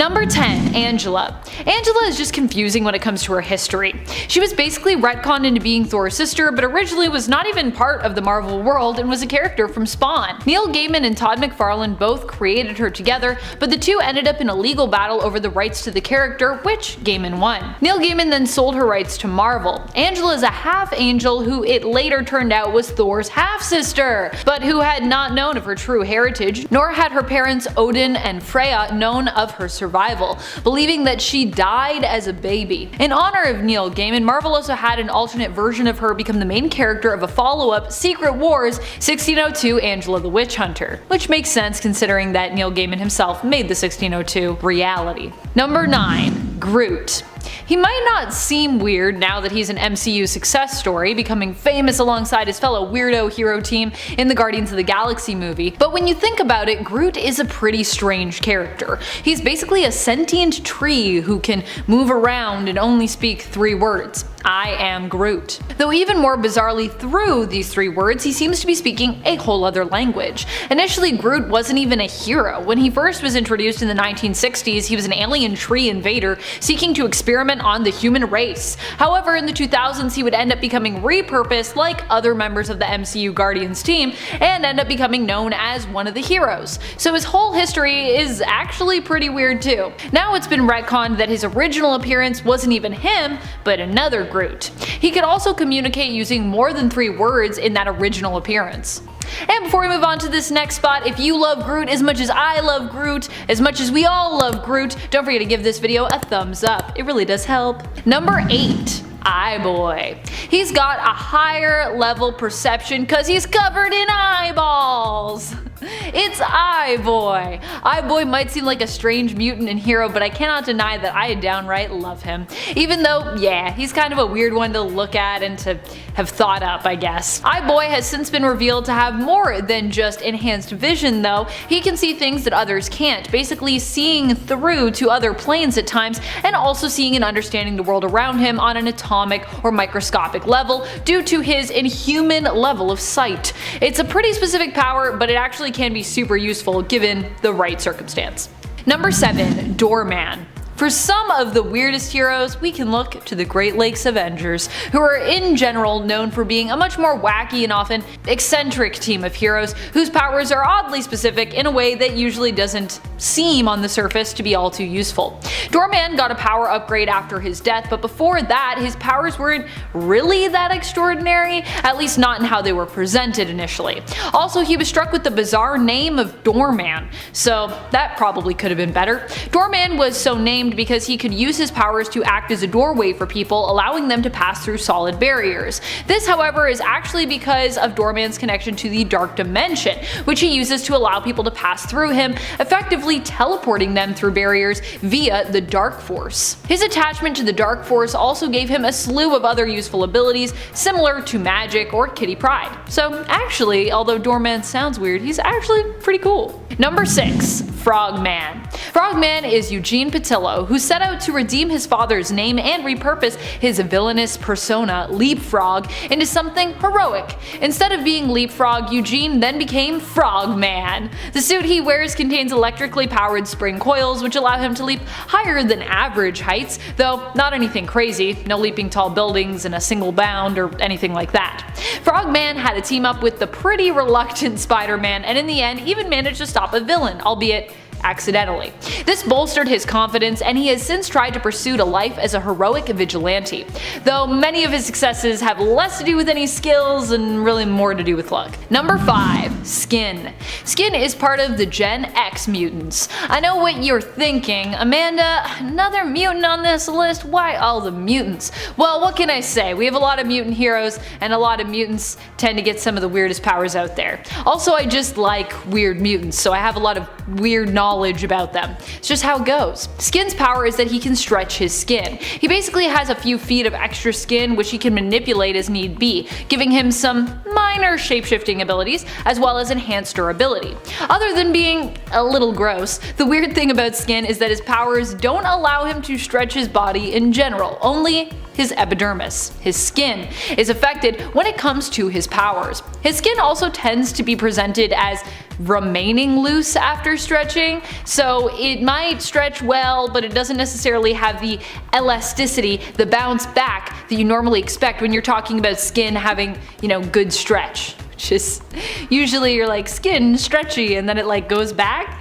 Number 10. Angela. Angela is just confusing when it comes to her history. She was basically retconned into being Thor's sister, but originally was not even part of the Marvel world and was a character from Spawn. Neil Gaiman and Todd McFarlane both created her together, but the two ended up in a legal battle over the rights to the character, which Gaiman won. Neil Gaiman then sold her rights to Marvel. Angela is a half-angel who it later turned out was Thor's half-sister, but who had not known of her true heritage, nor had her parents Odin and Freya known of her survival, believing that she died as a baby. In honor of Neil Gaiman, Marvel also had an alternate version of her become the main character of a follow-up, Secret Wars 1602 Angela the Witch Hunter, which makes sense considering that Neil Gaiman himself made the 1602 reality. Number 9. Groot. He might not seem weird now that he's an MCU success story, becoming famous alongside his fellow weirdo hero team in the Guardians of the Galaxy movie, but when you think about it, Groot is a pretty strange character. He's basically a sentient tree who can move around and only speak 3 words. I am Groot. Though even more bizarrely through these 3 words, he seems to be speaking a whole other language. Initially, Groot wasn't even a hero. When he first was introduced in the 1960s, he was an alien tree invader seeking to experiment on the human race. However, in the 2000s, he would end up becoming repurposed like other members of the MCU Guardians team and end up becoming known as one of the heroes. So his whole history is actually pretty weird too. Now it's been retconned that his original appearance wasn't even him, but another Groot. He could also communicate using more than 3 words in that original appearance. And before we move on to this next spot, if you love Groot as much as I love Groot, as much as we all love Groot, don't forget to give this video a thumbs up. It really does help. Number 8. Eye-boy. He's got a higher level perception cause he's covered in eyeballs. It's Eye-boy. Eye-boy might seem like a strange mutant and hero, but I cannot deny that I downright love him. Even though, yeah, he's kind of a weird one to look at and to have thought up, I guess. Eye-boy has since been revealed to have more than just enhanced vision though. He can see things that others can't, basically seeing through to other planes at times, and also seeing and understanding the world around him on an atomic or microscopic level due to his inhuman level of sight. It's a pretty specific power, but it actually can be super useful given the right circumstance. Number 7. Doorman. For some of the weirdest heroes, we can look to the Great Lakes Avengers, who are in general known for being a much more wacky and often eccentric team of heroes whose powers are oddly specific in a way that usually doesn't seem on the surface to be all too useful. Doorman got a power upgrade after his death, but before that his powers weren't really that extraordinary, at least not in how they were presented initially. Also, he was struck with the bizarre name of Doorman, so that probably could have been better. Doorman was so named because he could use his powers to act as a doorway for people, allowing them to pass through solid barriers. This, however, is actually because of Doorman's connection to the Dark Dimension, which he uses to allow people to pass through him, effectively teleporting them through barriers via the Dark Force. His attachment to the Dark Force also gave him a slew of other useful abilities similar to magic or Kitty Pryde. So actually, although Doorman sounds weird, he's actually pretty cool. Number 6. Frogman. Frogman is Eugene Patillo, who set out to redeem his father's name and repurpose his villainous persona, Leapfrog, into something heroic. Instead of being Leapfrog, Eugene then became Frogman. The suit he wears contains electrically powered spring coils which allow him to leap higher than average heights, though not anything crazy, no leaping tall buildings in a single bound or anything like that. Frogman had to team up with the pretty reluctant Spider-Man and in the end even managed to stop a villain, albeit accidentally. This bolstered his confidence, and he has since tried to pursue a life as a heroic vigilante, though many of his successes have less to do with any skills and really more to do with luck. Number 5. Skin. Skin is part of the Gen X mutants. I know what you're thinking, Amanda, another mutant on this list? Why all the mutants? Well, what can I say? We have a lot of mutant heroes, and a lot of mutants tend to get some of the weirdest powers out there. Also, I just like weird mutants, so I have a lot of weird knowledge about them. It's just how it goes. Skin's power is that he can stretch his skin. He basically has a few feet of extra skin which he can manipulate as need be, giving him some minor shapeshifting abilities as well as enhanced durability. Other than being a little gross, the weird thing about Skin is that his powers don't allow him to stretch his body in general, only his epidermis. His skin is affected when it comes to his powers. His skin also tends to be presented as remaining loose after stretching, so it might stretch well, but it doesn't necessarily have the elasticity, the bounce back that you normally expect when you're talking about skin having, good stretch. Just usually you're like, skin stretchy, and then it like goes back.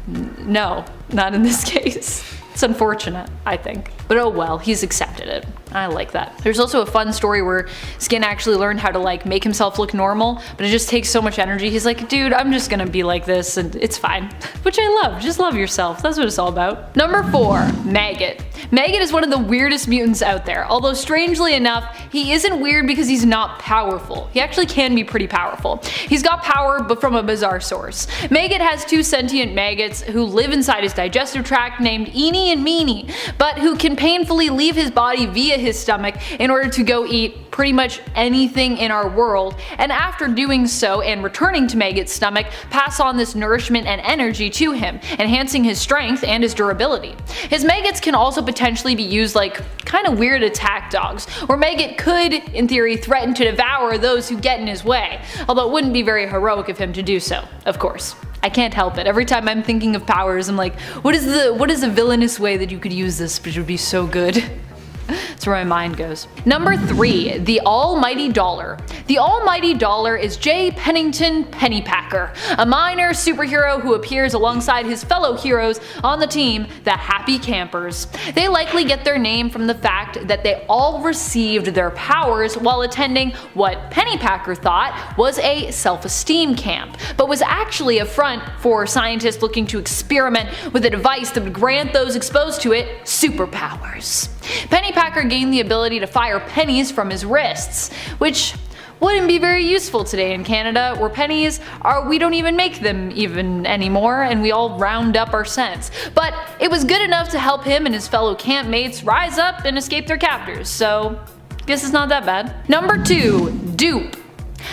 No, not in this case. It's unfortunate, I think. But oh well, he's accepted it. I like that. There's also a fun story where Skin actually learned how to like make himself look normal, but it just takes so much energy. He's like, dude, I'm just gonna be like this and it's fine. Which I love. Just love yourself. That's what it's all about. Number 4, Maggot. Maggot is one of the weirdest mutants out there, although strangely enough, he isn't weird because he's not powerful. He actually can be pretty powerful. He's got power, but from a bizarre source. Maggot has 2 sentient maggots who live inside his digestive tract named Eenie and Meanie, but who can painfully leave his body via his stomach in order to go eat pretty much anything in our world, and after doing so and returning to Maggot's stomach, pass on this nourishment and energy to him, enhancing his strength and his durability. His maggots can also potentially be used like kind of weird attack dogs, where Maggot could, in theory, threaten to devour those who get in his way, although it wouldn't be very heroic of him to do so, of course. I can't help it. Every time I'm thinking of powers, I'm like, what is the villainous way that you could use this, which would be so good? That's where my mind goes. Number 3, the Almighty Dollar. The Almighty Dollar is J. Pennington Pennypacker, a minor superhero who appears alongside his fellow heroes on the team, the Happy Campers. They likely get their name from the fact that they all received their powers while attending what Pennypacker thought was a self-esteem camp, but was actually a front for scientists looking to experiment with a device that would grant those exposed to it superpowers. Pennypacker gained the ability to fire pennies from his wrists, which wouldn't be very useful today in Canada, where pennies we don't even make them even anymore, and we all round up our cents. But it was good enough to help him and his fellow campmates rise up and escape their captors, so guess it's not that bad. Number 2, Dupe.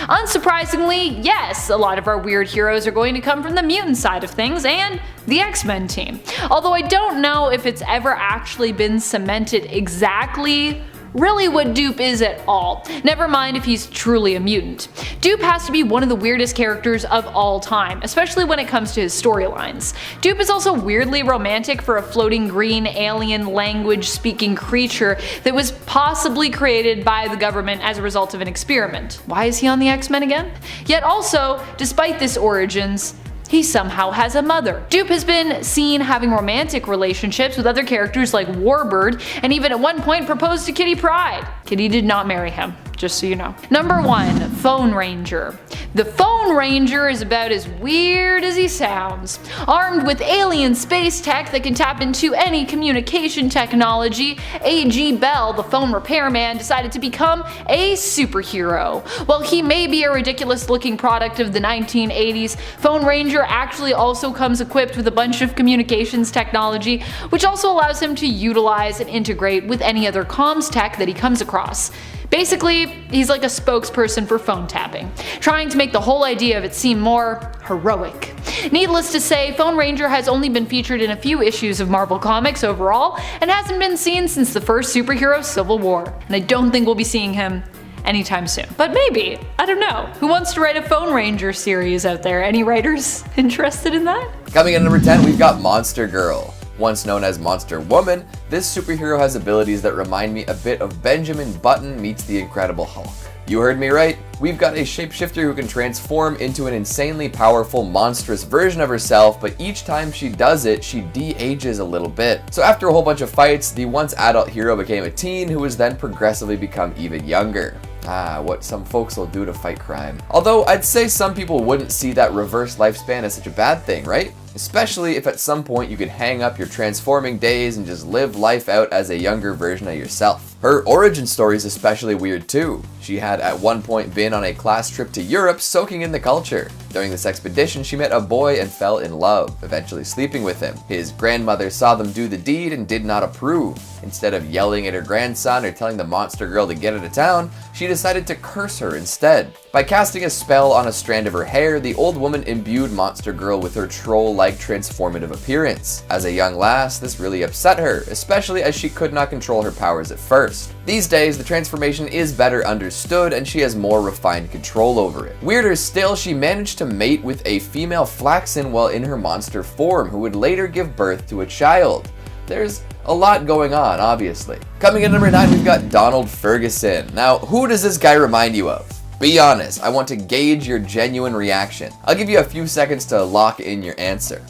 Unsurprisingly, yes, a lot of our weird heroes are going to come from the mutant side of things and the X-Men team. Although I don't know if it's ever actually been cemented exactly really what Dupe is at all, never mind if he's truly a mutant. Dupe has to be one of the weirdest characters of all time, especially when it comes to his storylines. Dupe is also weirdly romantic for a floating green alien language speaking creature that was possibly created by the government as a result of an experiment. Why is he on the X-Men again? Yet also, despite this origins, he somehow has a mother. Dupe has been seen having romantic relationships with other characters like Warbird, and even at one point proposed to Kitty Pryde. Kitty did not marry him, just so you know. Number 1, Phone Ranger. The Phone Ranger is about as weird as he sounds. Armed with alien space tech that can tap into any communication technology, A.G. Bell, the phone repairman, decided to become a superhero. While he may be a ridiculous looking product of the 1980s, Phone Ranger actually also comes equipped with a bunch of communications technology, which also allows him to utilize and integrate with any other comms tech that he comes across. Basically, he's like a spokesperson for phone tapping, trying to make the whole idea of it seem more heroic. Needless to say, Phone Ranger has only been featured in a few issues of Marvel Comics overall, and hasn't been seen since the first superhero Civil War, and I don't think we'll be seeing him anytime soon. But maybe, I don't know. Who wants to write a Phone Ranger series out there? Any writers interested in that? Coming in at number 10, we've got Monster Girl. Once known as Monster Woman, this superhero has abilities that remind me a bit of Benjamin Button meets the Incredible Hulk. You heard me right, we've got a shapeshifter who can transform into an insanely powerful, monstrous version of herself, but each time she does it, she de-ages a little bit. So after a whole bunch of fights, the once adult hero became a teen who was then progressively become even younger. What some folks will do to fight crime. Although I'd say some people wouldn't see that reverse lifespan as such a bad thing, right? Especially if at some point you could hang up your transforming days and just live life out as a younger version of yourself. Her origin story is especially weird too. She had at one point been on a class trip to Europe soaking in the culture. During this expedition, she met a boy and fell in love, eventually sleeping with him. His grandmother saw them do the deed and did not approve. Instead of yelling at her grandson or telling the monster girl to get out of town, she decided to curse her instead. By casting a spell on a strand of her hair, the old woman imbued Monster Girl with her troll-like transformative appearance. As a young lass, this really upset her, especially as she could not control her powers at first. first. These days, the transformation is better understood and she has more refined control over it. Weirder still, she managed to mate with a female flaxen while in her monster form, who would later give birth to a child. There's a lot going on, obviously. Coming in number 9, we've got Donald Ferguson. Now, who does this guy remind you of? Be honest, I want to gauge your genuine reaction. I'll give you a few seconds to lock in your answer.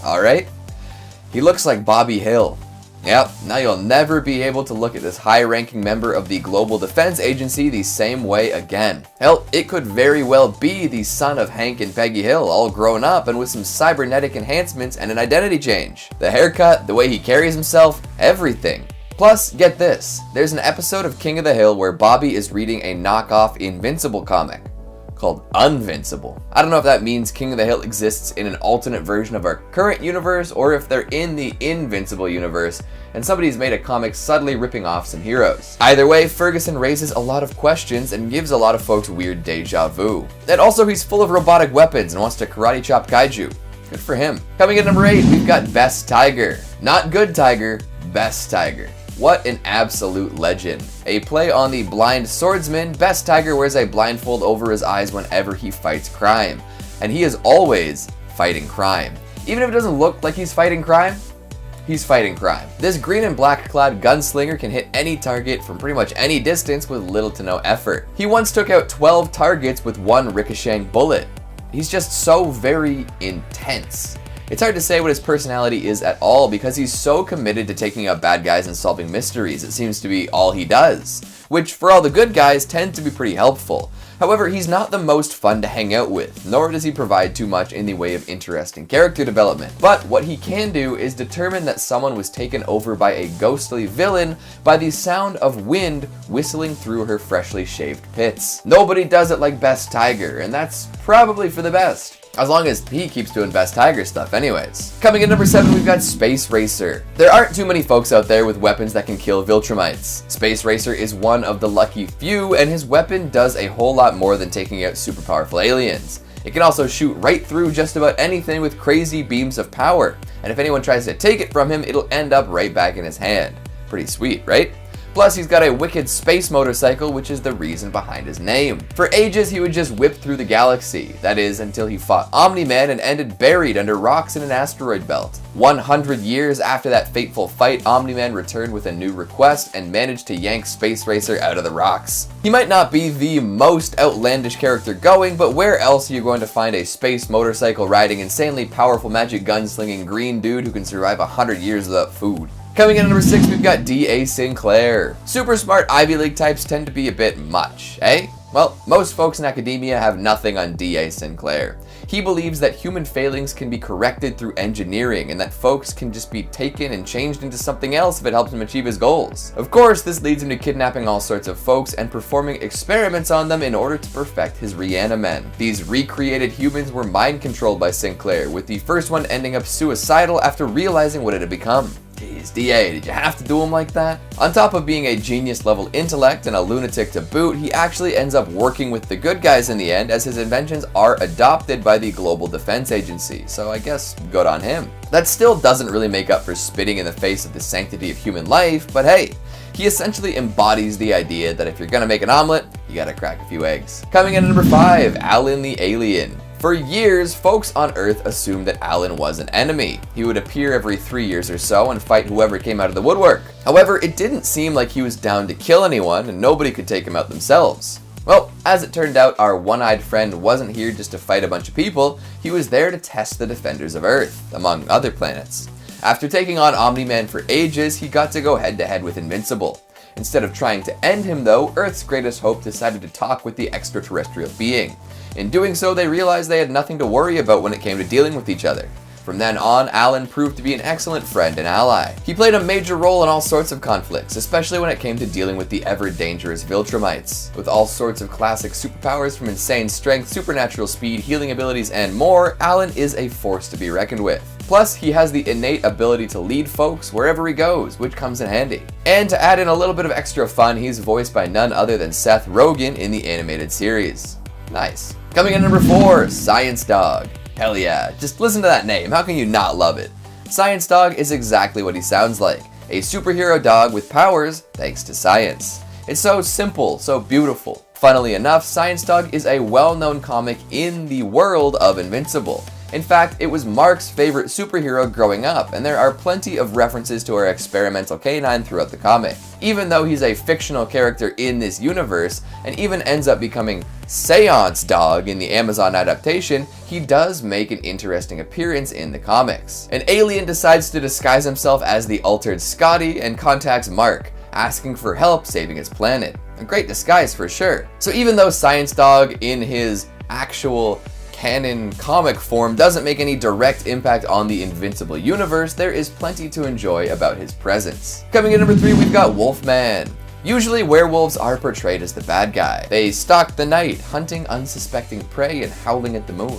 Alright? He looks like Bobby Hill. Yep, now you'll never be able to look at this high-ranking member of the Global Defense Agency the same way again. Hell, it could very well be the son of Hank and Peggy Hill, all grown up and with some cybernetic enhancements and an identity change. The haircut, the way he carries himself, everything. Plus, get this, there's an episode of King of the Hill where Bobby is reading a knockoff Invincible comic called Unvincible. I don't know if that means King of the Hill exists in an alternate version of our current universe, or if they're in the Invincible universe and somebody's made a comic subtly ripping off some heroes. Either way, Ferguson raises a lot of questions and gives a lot of folks weird deja vu. And also, he's full of robotic weapons and wants to karate chop kaiju. Good for him. Coming in number 8, we've got Best Tiger. Not Good Tiger, Best Tiger. What an absolute legend. A play on the blind swordsman, Best Tiger wears a blindfold over his eyes whenever he fights crime. And he is always fighting crime. Even if it doesn't look like he's fighting crime, he's fighting crime. This green and black clad gunslinger can hit any target from pretty much any distance with little to no effort. He once took out 12 targets with one ricocheting bullet. He's just so very intense. It's hard to say what his personality is at all because he's so committed to taking out bad guys and solving mysteries. It seems to be all he does, which for all the good guys tend to be pretty helpful. However, he's not the most fun to hang out with, nor does he provide too much in the way of interesting character development. But what he can do is determine that someone was taken over by a ghostly villain by the sound of wind whistling through her freshly shaved pits. Nobody does it like Best Tiger, and that's probably for the best. As long as he keeps doing Best Tiger stuff anyways. Coming in number 7, we've got Space Racer. There aren't too many folks out there with weapons that can kill Viltrumites. Space Racer is one of the lucky few, and his weapon does a whole lot more than taking out super powerful aliens. It can also shoot right through just about anything with crazy beams of power, and if anyone tries to take it from him, it'll end up right back in his hand. Pretty sweet, right? Plus, he's got a wicked space motorcycle, which is the reason behind his name. For ages, he would just whip through the galaxy. That is, until he fought Omni-Man and ended buried under rocks in an asteroid belt. 100 years after that fateful fight, Omni-Man returned with a new request and managed to yank Space Racer out of the rocks. He might not be the most outlandish character going, but where else are you going to find a space motorcycle riding, insanely powerful magic gun-slinging green dude who can survive 100 years without food? Coming in at number 6, we've got D.A. Sinclair. Super smart Ivy League types tend to be a bit much, eh? Well, most folks in academia have nothing on D.A. Sinclair. He believes that human failings can be corrected through engineering and that folks can just be taken and changed into something else if it helps him achieve his goals. Of course, this leads him to kidnapping all sorts of folks and performing experiments on them in order to perfect his Reanimen. These recreated humans were mind controlled by Sinclair, with the first one ending up suicidal after realizing what it had become. Jeez, DA, did you have to do him like that? On top of being a genius-level intellect and a lunatic to boot, he actually ends up working with the good guys in the end, as his inventions are adopted by the Global Defense Agency, so I guess good on him. That still doesn't really make up for spitting in the face of the sanctity of human life, but hey, he essentially embodies the idea that if you're gonna make an omelet, you gotta crack a few eggs. Coming in at number 5, Alan the Alien. For years, folks on Earth assumed that Alan was an enemy. He would appear every 3 years or so and fight whoever came out of the woodwork. However, it didn't seem like he was down to kill anyone, and nobody could take him out themselves. Well, as it turned out, our one-eyed friend wasn't here just to fight a bunch of people, he was there to test the defenders of Earth, among other planets. After taking on Omni-Man for ages, he got to go head-to-head with Invincible. Instead of trying to end him though, Earth's greatest hope decided to talk with the extraterrestrial being. In doing so, they realized they had nothing to worry about when it came to dealing with each other. From then on, Alan proved to be an excellent friend and ally. He played a major role in all sorts of conflicts, especially when it came to dealing with the ever-dangerous Viltrumites. With all sorts of classic superpowers from insane strength, supernatural speed, healing abilities, and more, Alan is a force to be reckoned with. Plus, he has the innate ability to lead folks wherever he goes, which comes in handy. And to add in a little bit of extra fun, he's voiced by none other than Seth Rogen in the animated series. Nice. Coming in number 4, Science Dog. Hell yeah, just listen to that name, how can you not love it? Science Dog is exactly what he sounds like. A superhero dog with powers thanks to science. It's so simple, so beautiful. Funnily enough, Science Dog is a well-known comic in the world of Invincible. In fact, it was Mark's favorite superhero growing up, and there are plenty of references to our experimental canine throughout the comic. Even though he's a fictional character in this universe, and even ends up becoming Seance Dog in the Amazon adaptation, he does make an interesting appearance in the comics. An alien decides to disguise himself as the altered Scotty and contacts Mark, asking for help saving his planet. A great disguise for sure. So even though Science Dog in his actual canon comic form doesn't make any direct impact on the Invincible universe, there is plenty to enjoy about his presence. Coming in number 3, we've got Wolfman. Usually werewolves are portrayed as the bad guy. They stalk the night, hunting unsuspecting prey and howling at the moon.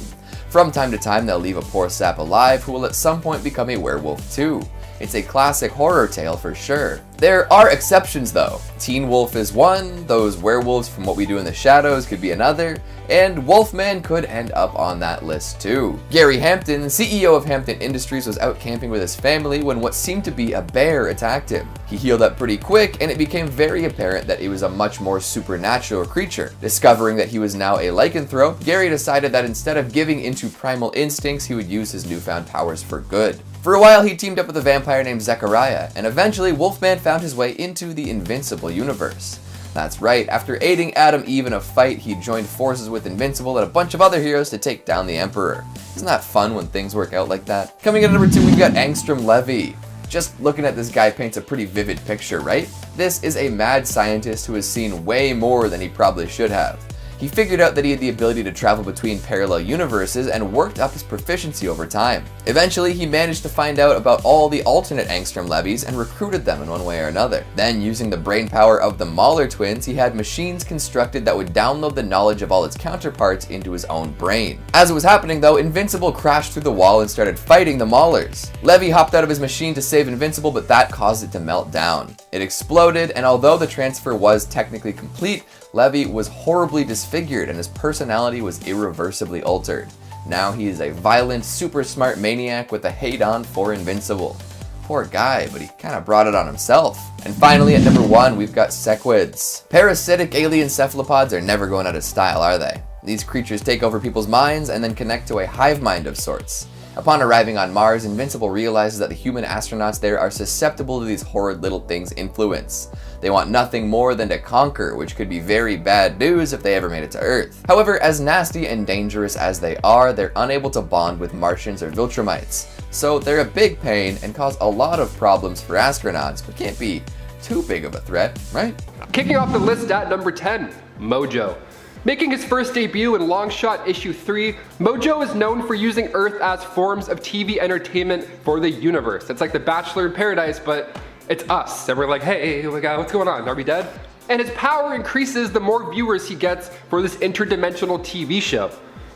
From time to time, they'll leave a poor sap alive who will at some point become a werewolf too. It's a classic horror tale for sure. There are exceptions though. Teen Wolf is one, those werewolves from What We Do in the Shadows could be another, and Wolfman could end up on that list too. Gary Hampton, CEO of Hampton Industries, was out camping with his family when what seemed to be a bear attacked him. He healed up pretty quick, and it became very apparent that it was a much more supernatural creature. Discovering that he was now a lycanthrope, Gary decided that instead of giving into primal instincts, he would use his newfound powers for good. For a while, he teamed up with a vampire named Zechariah, and eventually Wolfman found his way into the Invincible universe. That's right, after aiding Adam Eve in a fight, he joined forces with Invincible and a bunch of other heroes to take down the Emperor. Isn't that fun when things work out like that? Coming in at number 2, we've got Angstrom Levy. Just looking at this guy paints a pretty vivid picture, right? This is a mad scientist who has seen way more than he probably should have. He figured out that he had the ability to travel between parallel universes and worked up his proficiency over time. Eventually, he managed to find out about all the alternate Angstrom Levies and recruited them in one way or another. Then, using the brain power of the Mahler twins, he had machines constructed that would download the knowledge of all its counterparts into his own brain. As it was happening though, Invincible crashed through the wall and started fighting the Mahlers. Levy hopped out of his machine to save Invincible, but that caused it to melt down. It exploded, and although the transfer was technically complete, Levy was horribly disfigured and his personality was irreversibly altered. Now he is a violent, super smart maniac with a hate-on for Invincible. Poor guy, but he kind of brought it on himself. And finally at number 1, we've got Sequids. Parasitic alien cephalopods are never going out of style, are they? These creatures take over people's minds and then connect to a hive mind of sorts. Upon arriving on Mars, Invincible realizes that the human astronauts there are susceptible to these horrid little things' influence. They want nothing more than to conquer, which could be very bad news if they ever made it to Earth. However, as nasty and dangerous as they are, they're unable to bond with Martians or Viltrumites. So they're a big pain and cause a lot of problems for astronauts, but can't be too big of a threat, right? Kicking off the list at number 10, Mojo. Making his first debut in Longshot issue 3, Mojo is known for using Earth as forms of TV entertainment for the universe. It's like the Bachelor in Paradise, but it's us. And we're like, hey, what's going on? Are we dead? And his power increases the more viewers he gets for this interdimensional TV show.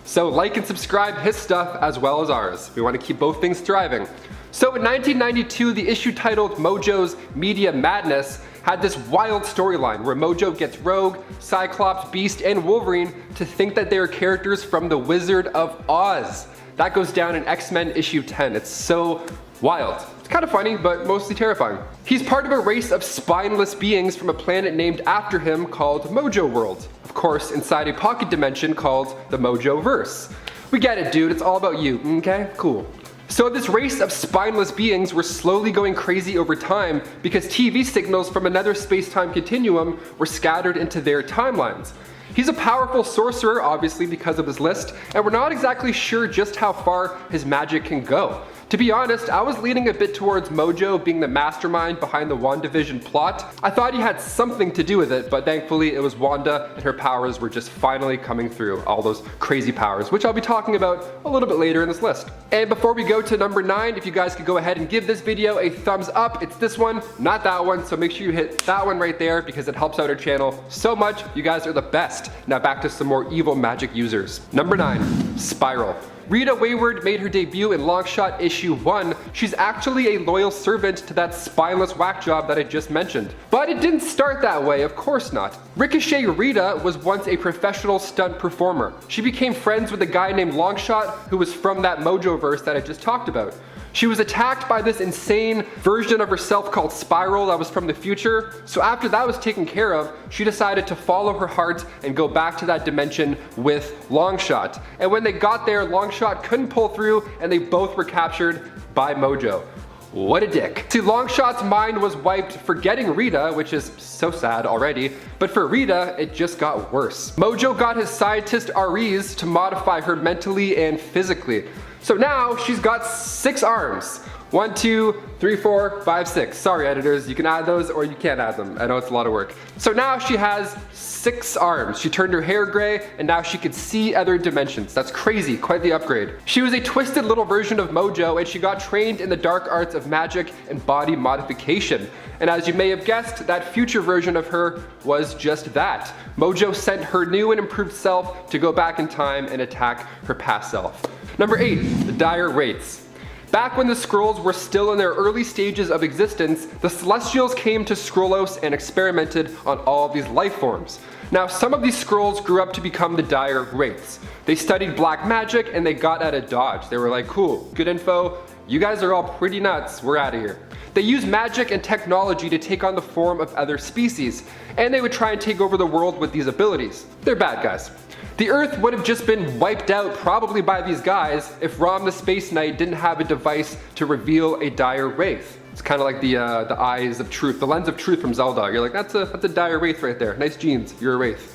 So like and subscribe his stuff as well as ours. We want to keep both things thriving. So in 1992, the issue titled Mojo's Media Madness had this wild storyline where Mojo gets Rogue, Cyclops, Beast, and Wolverine to think that they are characters from The Wizard of Oz. That goes down in X-Men issue 10. It's so wild. It's kind of funny, but mostly terrifying. He's part of a race of spineless beings from a planet named after him called Mojo World. Of course, inside a pocket dimension called the Mojo Verse. We get it, dude. It's all about you, okay? Cool. So this race of spineless beings were slowly going crazy over time because TV signals from another space-time continuum were scattered into their timelines. He's a powerful sorcerer, obviously because of his list, and we're not exactly sure just how far his magic can go. To be honest, I was leaning a bit towards Mojo being the mastermind behind the WandaVision plot. I thought he had something to do with it, but thankfully it was Wanda and her powers were just finally coming through, all those crazy powers, which I'll be talking about a little bit later in this list. And before we go to number 9, if you guys could go ahead and give this video a thumbs up. It's this one, not that one, so make sure you hit that one right there because it helps out our channel so much. You guys are the best. Now back to some more evil magic users. Number 9, Spiral. Rita Wayward made her debut in Longshot issue 1. She's actually a loyal servant to that spineless whack job that I just mentioned. But it didn't start that way, of course not. Ricochet Rita was once a professional stunt performer. She became friends with a guy named Longshot who was from that Mojo verse that I just talked about. She was attacked by this insane version of herself called Spiral that was from the future. So after that was taken care of, she decided to follow her heart and go back to that dimension with Longshot. And when they got there, Longshot couldn't pull through and they both were captured by Mojo. What a dick. See, Longshot's mind was wiped for getting Rita, which is so sad already, but for Rita, it just got worse. Mojo got his scientist Ares to modify her mentally and physically. So now she's got 6 arms. 1, 2, 3, 4, 5, 6. Sorry editors, you can add those or you can't add them. I know it's a lot of work. So now she has 6 arms. She turned her hair gray and now she could see other dimensions. That's crazy, quite the upgrade. She was a twisted little version of Mojo and she got trained in the dark arts of magic and body modification. And as you may have guessed, that future version of her was just that. Mojo sent her new and improved self to go back in time and attack her past self. Number 8, the dire wraiths. Back when the Squirrels were still in their early stages of existence, the Celestials came to Squirrelos and experimented on all of these life forms. Now, some of these Squirrels grew up to become the dire wraiths. They studied black magic and they got out of Dodge. They were like, cool, good info, you guys are all pretty nuts, we're out of here. They used magic and technology to take on the form of other species, and they would try and take over the world with these abilities. They're bad guys. The Earth would have just been wiped out probably by these guys if Rom the Space Knight didn't have a device to reveal a dire wraith. It's kind of like the eyes of truth, the lens of truth from Zelda. You're like, that's a dire wraith right there. Nice genes, you're a wraith.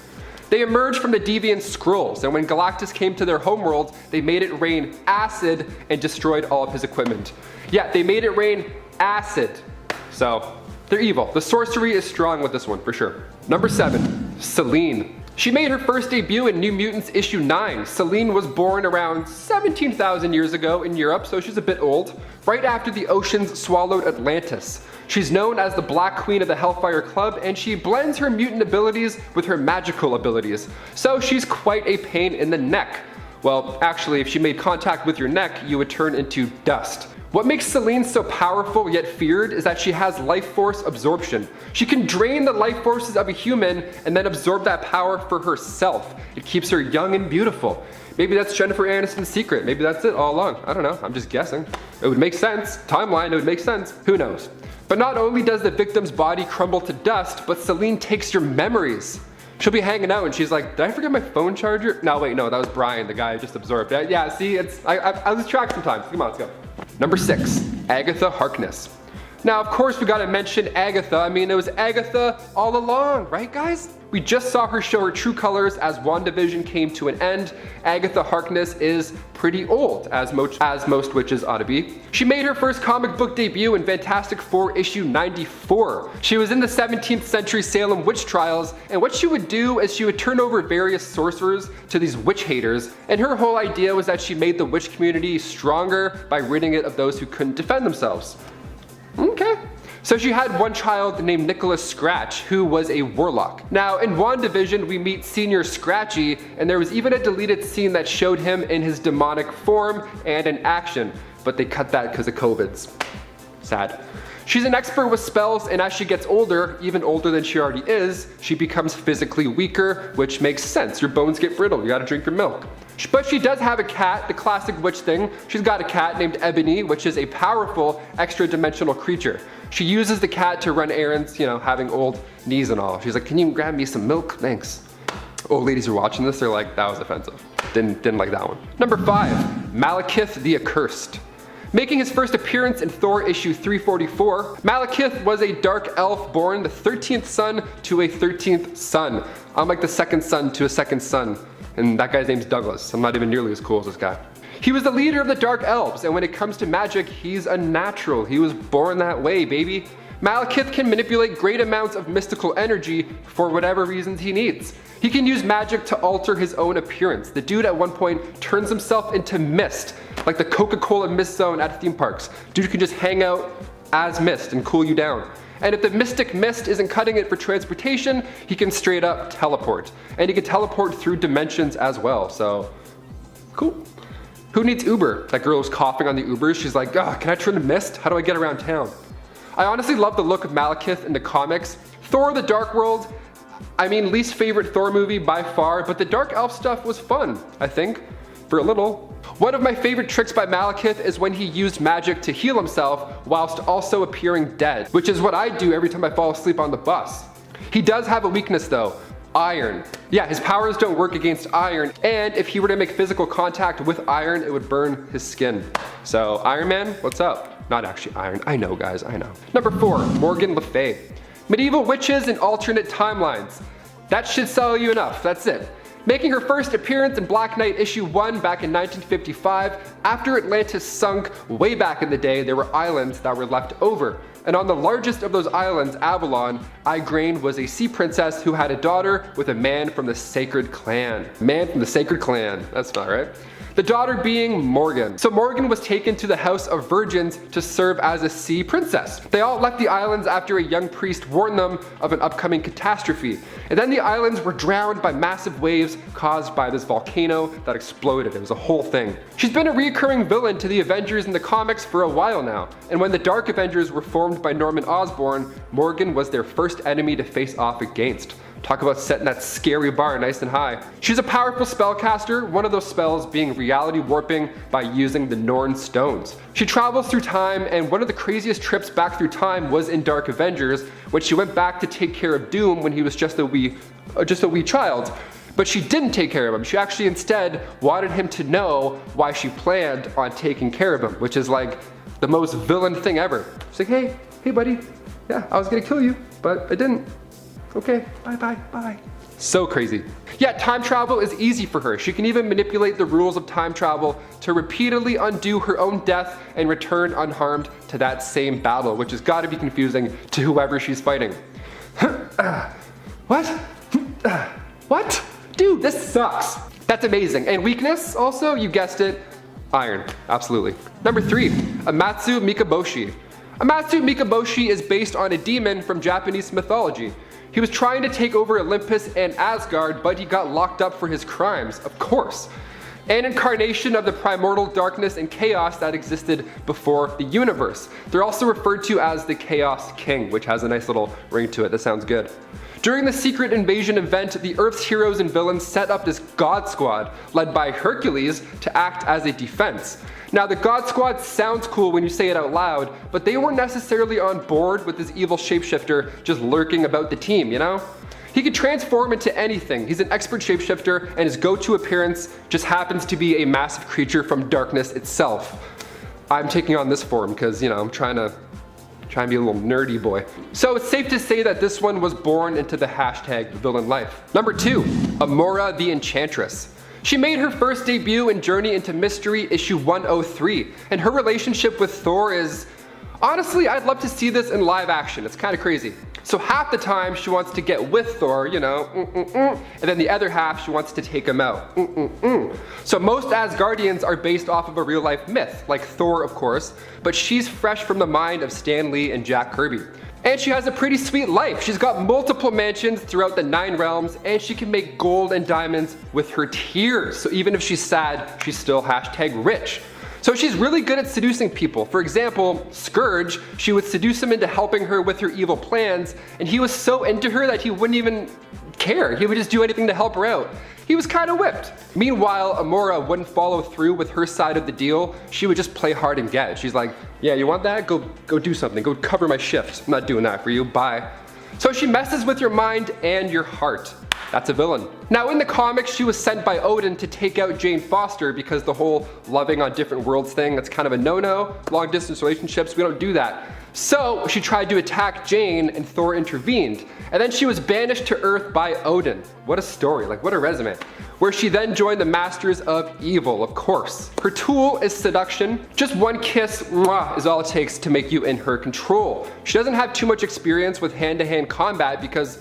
They emerged from the deviant Squirrels, and when Galactus came to their homeworld, they made it rain acid and destroyed all of his equipment. Yeah, they made it rain acid. So, they're evil. The sorcery is strong with this one, for sure. Number 7, Selene. She made her first debut in New Mutants issue 9. Selene was born around 17,000 years ago in Europe, so she's a bit old, right after the oceans swallowed Atlantis. She's known as the Black Queen of the Hellfire Club, and she blends her mutant abilities with her magical abilities. So she's quite a pain in the neck. Well, actually, if she made contact with your neck, you would turn into dust. What makes Selene so powerful yet feared is that she has life force absorption. She can drain the life forces of a human and then absorb that power for herself. It keeps her young and beautiful. Maybe that's Jennifer Aniston's secret. Maybe that's it all along. I don't know. I'm just guessing. It would make sense. Timeline, it would make sense. Who knows? But not only does the victim's body crumble to dust, but Selene takes your memories. She'll be hanging out and she's like, did I forget my phone charger? No, wait, no, that was Brian, the guy I just absorbed. Yeah, see, I lose track sometimes. Come on, let's go. Number 6, Agatha Harkness. Now, of course, we gotta mention Agatha. I mean, it was Agatha all along, right, guys? We just saw her show her true colors as WandaVision came to an end. Agatha Harkness is pretty old, as most witches ought to be. She made her first comic book debut in Fantastic Four issue 94. She was in the 17th century Salem witch trials, and what she would do is she would turn over various sorcerers to these witch haters, and her whole idea was that she made the witch community stronger by ridding it of those who couldn't defend themselves. Okay. So she had one child named Nicholas Scratch, who was a warlock. Now, in WandaVision, we meet Senior Scratchy, and there was even a deleted scene that showed him in his demonic form and in action, but they cut that because of COVIDs. Sad. She's an expert with spells, and as she gets older, even older than she already is, she becomes physically weaker, which makes sense. Your bones get brittle, you gotta drink your milk. But she does have a cat, the classic witch thing. She's got a cat named Ebony, which is a powerful extra-dimensional creature. She uses the cat to run errands, you know, having old knees and all. She's like, can you grab me some milk? Thanks. Old ladies are watching this, they're like, that was offensive. Didn't like that one. Number 5, Malekith the Accursed. Making his first appearance in Thor issue 344, Malekith was a dark elf born the 13th son to a 13th son. I'm like the second son to a second son, and that guy's name's Douglas. I'm not even nearly as cool as this guy. He was the leader of the Dark Elves, and when it comes to magic, he's a natural. He was born that way, baby. Malekith can manipulate great amounts of mystical energy for whatever reasons he needs. He can use magic to alter his own appearance. The dude at one point turns himself into mist, like the Coca-Cola mist zone at theme parks. Dude can just hang out as mist and cool you down. And if the mystic mist isn't cutting it for transportation, he can straight up teleport. And he can teleport through dimensions as well, so cool. Who needs Uber? That girl was coughing on the Ubers. She's like, oh, can I turn to mist? How do I get around town? I honestly love the look of Malekith in the comics. Thor the Dark World, I mean, least favorite Thor movie by far, but the Dark Elf stuff was fun, I think, for a little. One of my favorite tricks by Malekith is when he used magic to heal himself whilst also appearing dead, which is what I do every time I fall asleep on the bus. He does have a weakness though, iron. Yeah, his powers don't work against iron, and if he were to make physical contact with iron, it would burn his skin. So Iron Man, what's up? Not actually iron, I know guys, I know. Number 4, Morgan Le Fay. Medieval witches in alternate timelines. That should sell you enough, that's it. Making her first appearance in Black Knight issue 1 back in 1955, after Atlantis sunk way back in the day, there were islands that were left over. And on the largest of those islands, Avalon, Igraine was a sea princess who had a daughter with a man from the Sacred Clan. Man from the Sacred Clan, that's not right. The daughter being Morgan. So Morgan was taken to the House of Virgins to serve as a sea princess. They all left the islands after a young priest warned them of an upcoming catastrophe. And then the islands were drowned by massive waves caused by this volcano that exploded. It was a whole thing. She's been a recurring villain to the Avengers in the comics for a while now. And when the Dark Avengers were formed by Norman Osborn, Morgan was their first enemy to face off against. Talk about setting that scary bar nice and high. She's a powerful spellcaster, one of those spells being reality warping by using the Norn stones. She travels through time, and one of the craziest trips back through time was in Dark Avengers, when she went back to take care of Doom when he was just a wee child. But she didn't take care of him. She actually instead wanted him to know why she planned on taking care of him, which is like the most villain thing ever. She's like, hey buddy, yeah, I was gonna kill you, but I didn't. Okay, bye. So crazy. Yeah, time travel is easy for her. She can even manipulate the rules of time travel to repeatedly undo her own death and return unharmed to that same battle, which has got to be confusing to whoever she's fighting. What? What? Dude, this sucks. That's amazing. And weakness, also, you guessed it, iron. Absolutely. Number 3, Amatsu Mikaboshi. Amatsu Mikaboshi is based on a demon from Japanese mythology. He was trying to take over Olympus and Asgard, but he got locked up for his crimes, of course. An incarnation of the primordial darkness and chaos that existed before the universe. They're also referred to as the Chaos King, which has a nice little ring to it. That sounds good. During the secret invasion event, the Earth's heroes and villains set up this God Squad, led by Hercules, to act as a defense. Now, the God Squad sounds cool when you say it out loud, but they weren't necessarily on board with this evil shapeshifter just lurking about the team, you know? He could transform into anything. He's an expert shapeshifter, and his go-to appearance just happens to be a massive creature from darkness itself. I'm taking on this form because, you know, I'm trying to be a little nerdy boy. So it's safe to say that this one was born into the hashtag villain life. Number 2, Amora the Enchantress. She made her first debut in Journey into Mystery issue 103, and her relationship with Thor is, honestly, I'd love to see this in live action. It's kind of crazy. So half the time she wants to get with Thor, you know, and then the other half she wants to take him out. So most Asgardians are based off of a real life myth, like Thor of course, but she's fresh from the mind of Stan Lee and Jack Kirby. And she has a pretty sweet life. She's got multiple mansions throughout the 9 realms, and she can make gold and diamonds with her tears. So even if she's sad, she's still hashtag rich. So she's really good at seducing people. For example, Scourge, she would seduce him into helping her with her evil plans, and he was so into her that he wouldn't even care. He would just do anything to help her out. He was kind of whipped. Meanwhile, Amora wouldn't follow through with her side of the deal. She would just play hard and get it. She's like, yeah, you want that? Go do something. Go cover my shift. I'm not doing that for you. Bye. So she messes with your mind and your heart. That's a villain. Now in the comics, she was sent by Odin to take out Jane Foster because the whole loving on different worlds thing, that's kind of a no-no. Long distance relationships, we don't do that. So she tried to attack Jane and Thor intervened. And then she was banished to Earth by Odin. What a story, like what a resume. Where she then joined the Masters of Evil, of course. Her tool is seduction. Just one kiss is all it takes to make you in her control. She doesn't have too much experience with hand-to-hand combat because,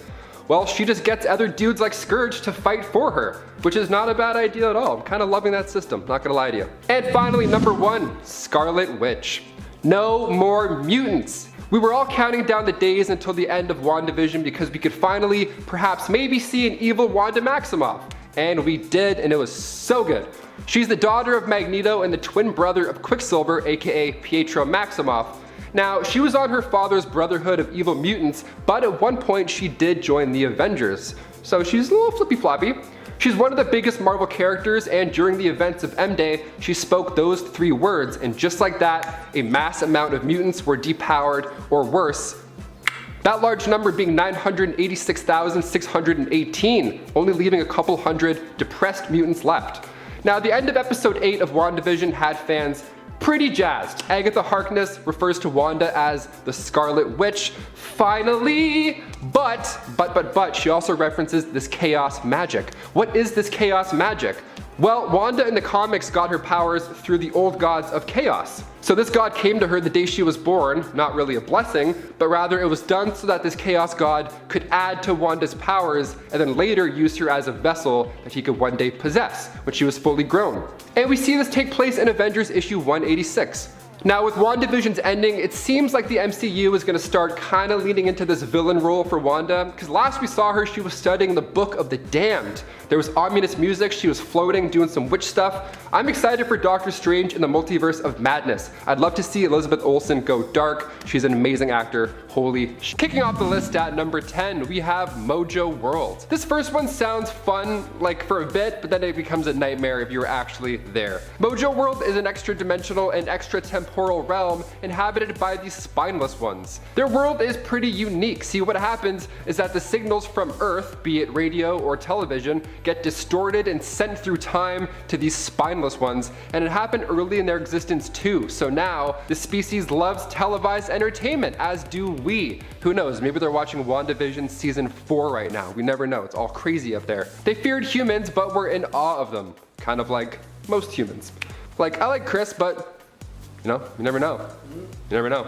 well, she just gets other dudes like Scourge to fight for her, which is not a bad idea at all. I'm kind of loving that system, not gonna lie to you. And finally, number 1, Scarlet Witch. No more mutants. We were all counting down the days until the end of WandaVision because we could finally, perhaps maybe see an evil Wanda Maximoff. And we did, and it was so good. She's the daughter of Magneto and the twin brother of Quicksilver, aka Pietro Maximoff. Now, she was on her father's Brotherhood of Evil Mutants, but at one point she did join the Avengers. So she's a little flippy-floppy. She's one of the biggest Marvel characters, and during the events of M-Day, she spoke those 3 words, and just like that, a mass amount of mutants were depowered, or worse, that large number being 986,618, only leaving a couple hundred depressed mutants left. Now, the end of episode 8 of WandaVision had fans pretty jazzed. Agatha Harkness refers to Wanda as the Scarlet Witch, finally! But, she also references this chaos magic. What is this chaos magic? Well, Wanda in the comics got her powers through the old gods of chaos. So this god came to her the day she was born, not really a blessing, but rather it was done so that this chaos god could add to Wanda's powers and then later use her as a vessel that he could one day possess when she was fully grown. And we see this take place in Avengers issue 186. Now with WandaVision's ending, it seems like the MCU is going to start kind of leaning into this villain role for Wanda, because last we saw her, she was studying the Book of the Damned. There was ominous music, she was floating, doing some witch stuff. I'm excited for Doctor Strange in the Multiverse of Madness. I'd love to see Elizabeth Olsen go dark. She's an amazing actor. Holy sh. Kicking off the list at number 10, we have Mojo World. This first one sounds fun, like for a bit, but then it becomes a nightmare if you're actually there. Mojo World is an extra-dimensional and extra-temporal realm inhabited by these spineless ones. Their world is pretty unique. See, what happens is that the signals from Earth, be it radio or television, get distorted and sent through time to these spineless ones, and it happened early in their existence too. So now, the species loves televised entertainment, as do we. Who knows, maybe they're watching WandaVision season 4 right now. We never know, it's all crazy up there. They feared humans, but were in awe of them. Kind of like most humans. Like, I like Chris, but you know, you never know. You never know.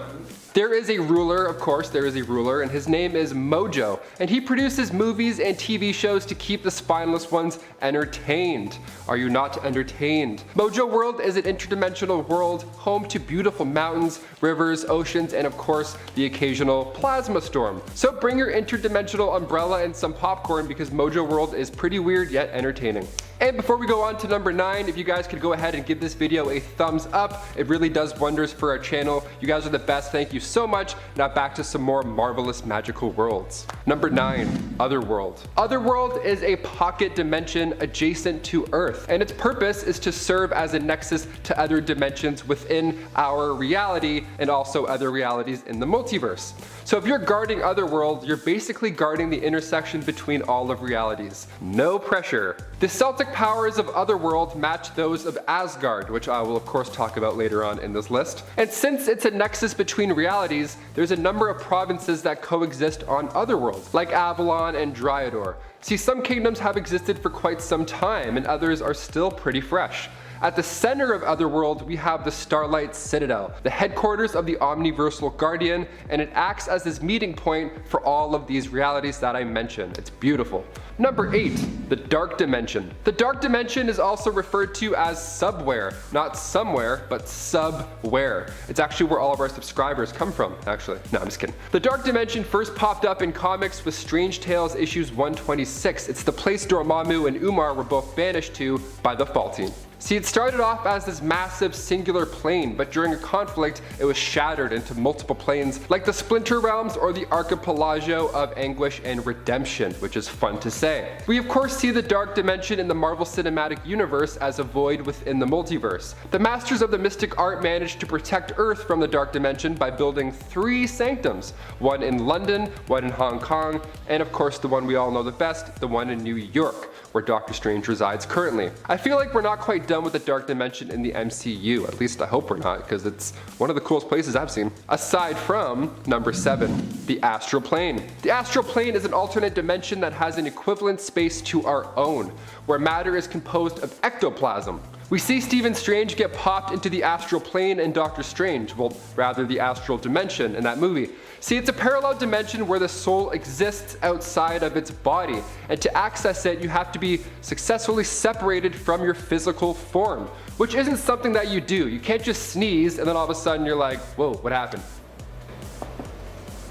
There is a ruler, of course, there is a ruler, and his name is Mojo, and he produces movies and TV shows to keep the spineless ones entertained. Are you not entertained? Mojo World is an interdimensional world home to beautiful mountains, rivers, oceans, and of course, the occasional plasma storm. So bring your interdimensional umbrella and some popcorn because Mojo World is pretty weird yet entertaining. And before we go on to number 9, if you guys could go ahead and give this video a thumbs up, it really does wonders for our channel. You guys are the best, thank you so much. Now back to some more marvelous magical worlds. Number 9, Otherworld. Otherworld is a pocket dimension adjacent to Earth, and its purpose is to serve as a nexus to other dimensions within our reality and also other realities in the multiverse. So if you're guarding Otherworld, you're basically guarding the intersection between all of realities. No pressure. The Celtic powers of Otherworld match those of Asgard, which I will of course talk about later on in this list. And since it's a nexus between realities, there's a number of provinces that coexist on Otherworld, like Avalon and Dryador. See, some kingdoms have existed for quite some time, and others are still pretty fresh. At the center of Otherworld, we have the Starlight Citadel, the headquarters of the Omniversal Guardian, and it acts as this meeting point for all of these realities that I mentioned. It's beautiful. Number 8, the Dark Dimension. The Dark Dimension is also referred to as Subware, not somewhere, but Subware. It's actually where all of our subscribers come from, actually. No, I'm just kidding. The Dark Dimension first popped up in comics with Strange Tales issues 126. It's the place Dormammu and Umar were both banished to by the Fall Team. See, it started off as this massive singular plane, but during a conflict, it was shattered into multiple planes, like the Splinter Realms or the Archipelago of Anguish and Redemption, which is fun to say. We of course see the Dark Dimension in the Marvel Cinematic Universe as a void within the multiverse. The Masters of the Mystic Art managed to protect Earth from the Dark Dimension by building 3 sanctums, one in London, one in Hong Kong, and of course the one we all know the best, the one in New York, where Doctor Strange resides currently. I feel like we're not quite done with the Dark Dimension in the MCU, at least I hope we're not, because it's one of the coolest places I've seen. Aside from number 7, the Astral Plane. The Astral Plane is an alternate dimension that has an equivalent space to our own, where matter is composed of ectoplasm. We see Stephen Strange get popped into the astral plane in Doctor Strange, well, rather the astral dimension in that movie. See, it's a parallel dimension where the soul exists outside of its body, and to access it, you have to be successfully separated from your physical form, which isn't something that you do. You can't just sneeze and then all of a sudden you're like, whoa, what happened?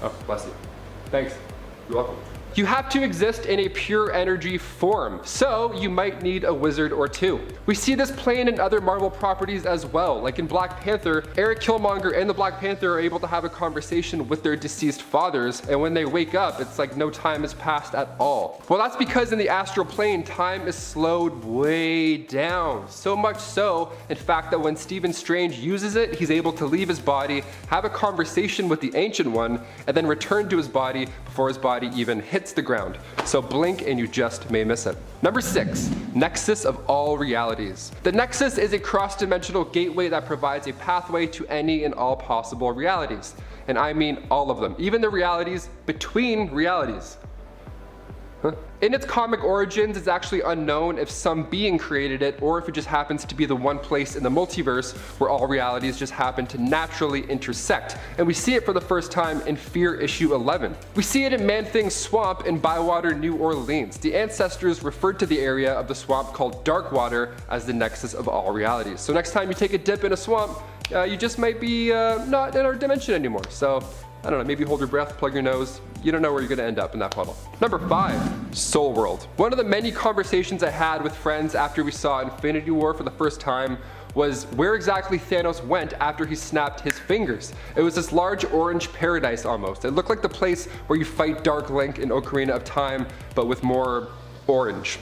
Oh, bless you. Thanks. You're welcome. You have to exist in a pure energy form, so you might need a wizard or two. We see this playing in other Marvel properties as well, like in Black Panther, Eric Killmonger and the Black Panther are able to have a conversation with their deceased fathers, and when they wake up, it's like no time has passed at all. Well, that's because in the astral plane, time is slowed way down. So much so, in fact, that when Stephen Strange uses it, he's able to leave his body, have a conversation with the Ancient One, and then return to his body before his body even hits the ground. So blink and you just may miss it. Number 6, Nexus of all realities. The Nexus is a cross-dimensional gateway that provides a pathway to any and all possible realities. And I mean all of them, even the realities between realities. In its comic origins, it's actually unknown if some being created it or if it just happens to be the one place in the multiverse where all realities just happen to naturally intersect. And we see it for the first time in Fear issue 11. We see it in Man-Thing's swamp in Bywater, New Orleans. The ancestors referred to the area of the swamp called Darkwater as the nexus of all realities. So next time you take a dip in a swamp, you just might be not in our dimension anymore. So I don't know, maybe hold your breath, plug your nose. You don't know where you're gonna end up in that puddle. Number 5, Soul World. One of the many conversations I had with friends after we saw Infinity War for the first time was where exactly Thanos went after he snapped his fingers. It was this large orange paradise almost. It looked like the place where you fight Dark Link in Ocarina of Time, but with more orange.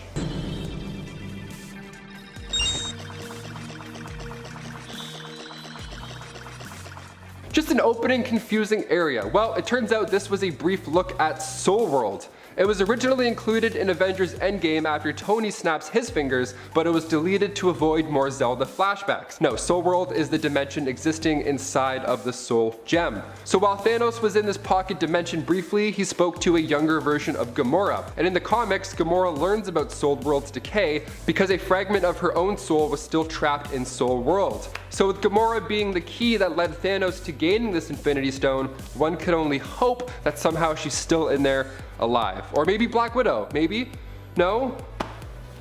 Just an opening, confusing area. Well, it turns out this was a brief look at Soul World. It was originally included in Avengers Endgame after Tony snaps his fingers, but it was deleted to avoid more Zelda flashbacks. No, Soul World is the dimension existing inside of the Soul Gem. So while Thanos was in this pocket dimension briefly, he spoke to a younger version of Gamora. And in the comics, Gamora learns about Soul World's decay because a fragment of her own soul was still trapped in Soul World. So with Gamora being the key that led Thanos to gaining this Infinity Stone, one could only hope that somehow she's still in there alive. Or maybe Black Widow, maybe? No?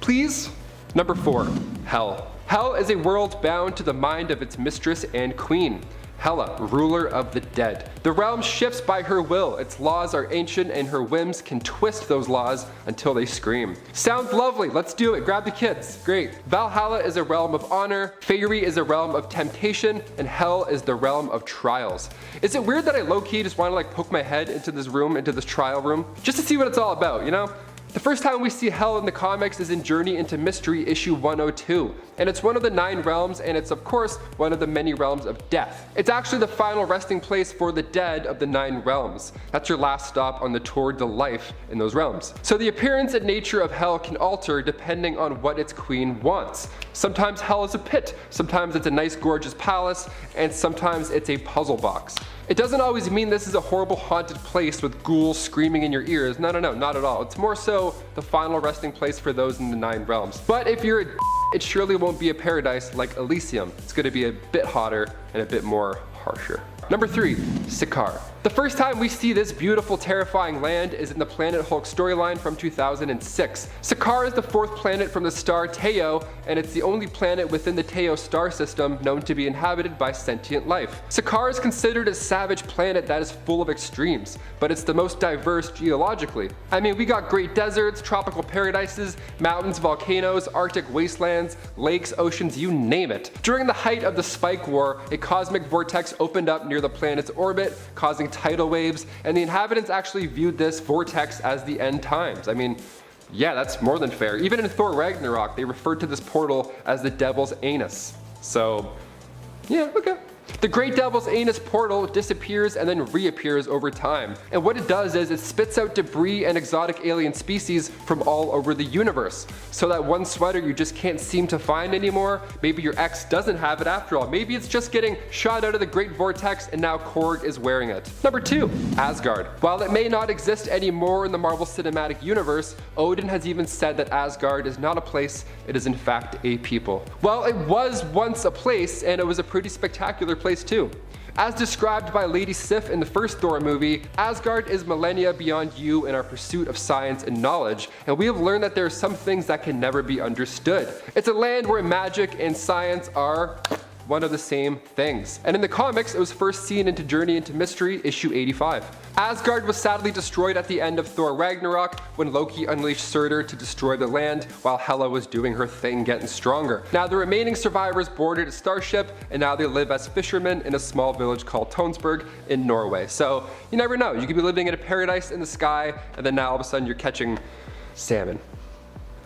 Please? Number 4, Hell. Hell is a world bound to the mind of its mistress and queen. Hela, ruler of the dead. The realm shifts by her will, its laws are ancient and her whims can twist those laws until they scream. Sounds lovely, let's do it, grab the kids, great. Valhalla is a realm of honor, Faerie is a realm of temptation, and Hell is the realm of trials. Is it weird that I low-key just want to like poke my head into this room, into this trial room, just to see what it's all about, you know? The first time we see Hell in the comics is in Journey into Mystery issue 102, and it's one of the 9 realms, and it's of course one of the many realms of death. It's actually the final resting place for the dead of the 9 realms. That's your last stop on the tour de life in those realms. So the appearance and nature of Hell can alter depending on what its queen wants. Sometimes Hell is a pit, sometimes it's a nice gorgeous palace, and sometimes it's a puzzle box. It doesn't always mean this is a horrible haunted place with ghouls screaming in your ears. No, not at all. It's more so the final resting place for those in the 9 realms. But if you're a it surely won't be a paradise like Elysium. It's going to be a bit hotter and a bit more harsher. Number 3, Sakaar. The first time we see this beautiful, terrifying land is in the Planet Hulk storyline from 2006. Sakaar is the 4th planet from the star Teo, and it's the only planet within the Teo star system known to be inhabited by sentient life. Sakaar is considered a savage planet that is full of extremes, but it's the most diverse geologically. I mean, we got great deserts, tropical paradises, mountains, volcanoes, Arctic wastelands, lakes, oceans, you name it. During the height of the Spike War, a cosmic vortex opened up near the planet's orbit, causing tidal waves, and the inhabitants actually viewed this vortex as the end times. I mean, yeah, that's more than fair. Even in Thor Ragnarok, they referred to this portal as the Devil's Anus. So, yeah, okay. The Great Devil's Anus portal disappears and then reappears over time. And what it does is it spits out debris and exotic alien species from all over the universe. So that one sweater you just can't seem to find anymore, maybe your ex doesn't have it after all. Maybe it's just getting shot out of the Great Vortex and now Korg is wearing it. Number 2, Asgard. While it may not exist anymore in the Marvel Cinematic Universe, Odin has even said that Asgard is not a place, it is in fact a people. Well, it was once a place, and it was a pretty spectacular place too. As described by Lady Sif in the first Thor movie, Asgard is millennia beyond you in our pursuit of science and knowledge, and we have learned that there are some things that can never be understood. It's a land where magic and science are one of the same things. And in the comics, it was first seen into Journey into Mystery, issue 85. Asgard was sadly destroyed at the end of Thor Ragnarok when Loki unleashed Surtur to destroy the land while Hela was doing her thing getting stronger. Now the remaining survivors boarded a starship and now they live as fishermen in a small village called Tonsberg in Norway. So you never know, you could be living in a paradise in the sky and then now all of a sudden you're catching salmon.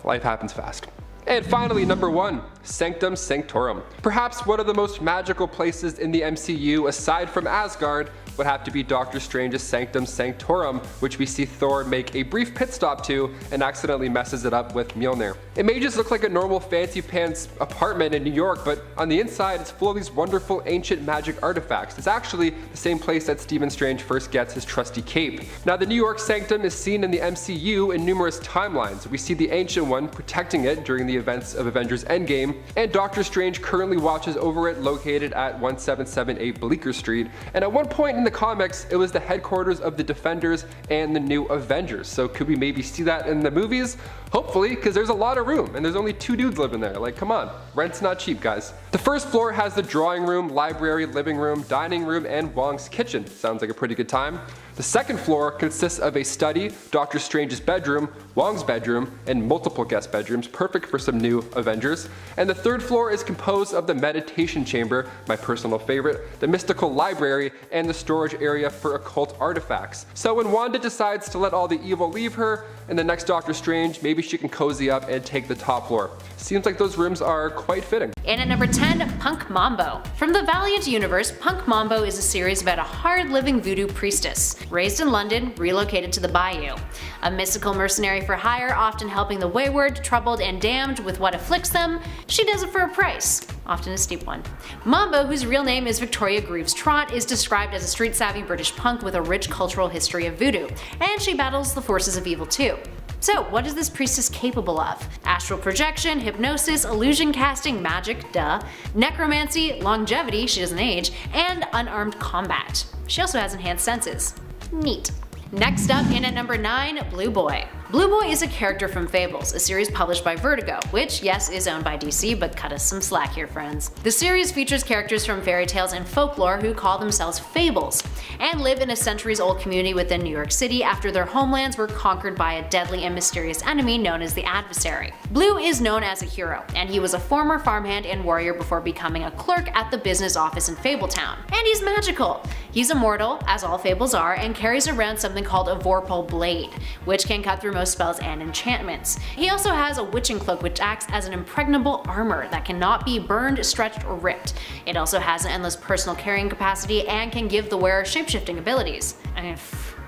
Life happens fast. And finally, number 1, Sanctum Sanctorum. Perhaps one of the most magical places in the MCU aside from Asgard would have to be Doctor Strange's Sanctum Sanctorum, which we see Thor make a brief pit stop to and accidentally messes it up with Mjolnir. It may just look like a normal fancy pants apartment in New York, but on the inside it's full of these wonderful ancient magic artifacts. It's actually the same place that Stephen Strange first gets his trusty cape. Now the New York Sanctum is seen in the MCU in numerous timelines. We see the ancient one protecting it during the events of Avengers Endgame, and Doctor Strange currently watches over it located at 1778 Bleecker Street, and at one point in the comics it was the headquarters of the Defenders and the new Avengers. So could we maybe see that in the movies? Hopefully, because there's a lot of room and there's only 2 dudes living there. Like, come on, rent's not cheap, guys. The first floor has the drawing room, library, living room, dining room, and Wong's kitchen. Sounds like a pretty good time. The second floor consists of a study, Doctor Strange's bedroom, Wong's bedroom, and multiple guest bedrooms, perfect for some new Avengers. And the third floor is composed of the meditation chamber, my personal favorite, the mystical library, and the storage area for occult artifacts. So when Wanda decides to let all the evil leave her, in the next Doctor Strange, maybe she can cozy up and take the top floor. Seems like those rooms are quite fitting. And at number 10, Punk Mambo. From the Valiant universe, Punk Mambo is a series about a hard-living voodoo priestess, raised in London, relocated to the Bayou. A mystical mercenary for hire, often helping the wayward, troubled, and damned with what afflicts them, she does it for a price, often a steep one. Mambo, whose real name is Victoria Greaves Trott, is described as a street-savvy British punk with a rich cultural history of voodoo, and she battles the forces of evil too. So what is this priestess capable of? Astral projection, hypnosis, illusion casting, magic, duh, necromancy, longevity, she doesn't age, and unarmed combat. She also has enhanced senses. Neat. Next up, in at number 9, Blue Boy. Blue Boy is a character from Fables, a series published by Vertigo, which, yes, is owned by DC, but cut us some slack here, friends. The series features characters from fairy tales and folklore who call themselves Fables, and live in a centuries-old community within New York City after their homelands were conquered by a deadly and mysterious enemy known as the Adversary. Blue is known as a hero, and he was a former farmhand and warrior before becoming a clerk at the business office in Fabletown. And he's magical! He's immortal, as all Fables are, and carries around something called a Vorpal Blade, which can cut through most spells and enchantments. He also has a witching cloak which acts as an impregnable armor that cannot be burned, stretched, or ripped. It also has an endless personal carrying capacity and can give the wearer shapeshifting abilities. I mean,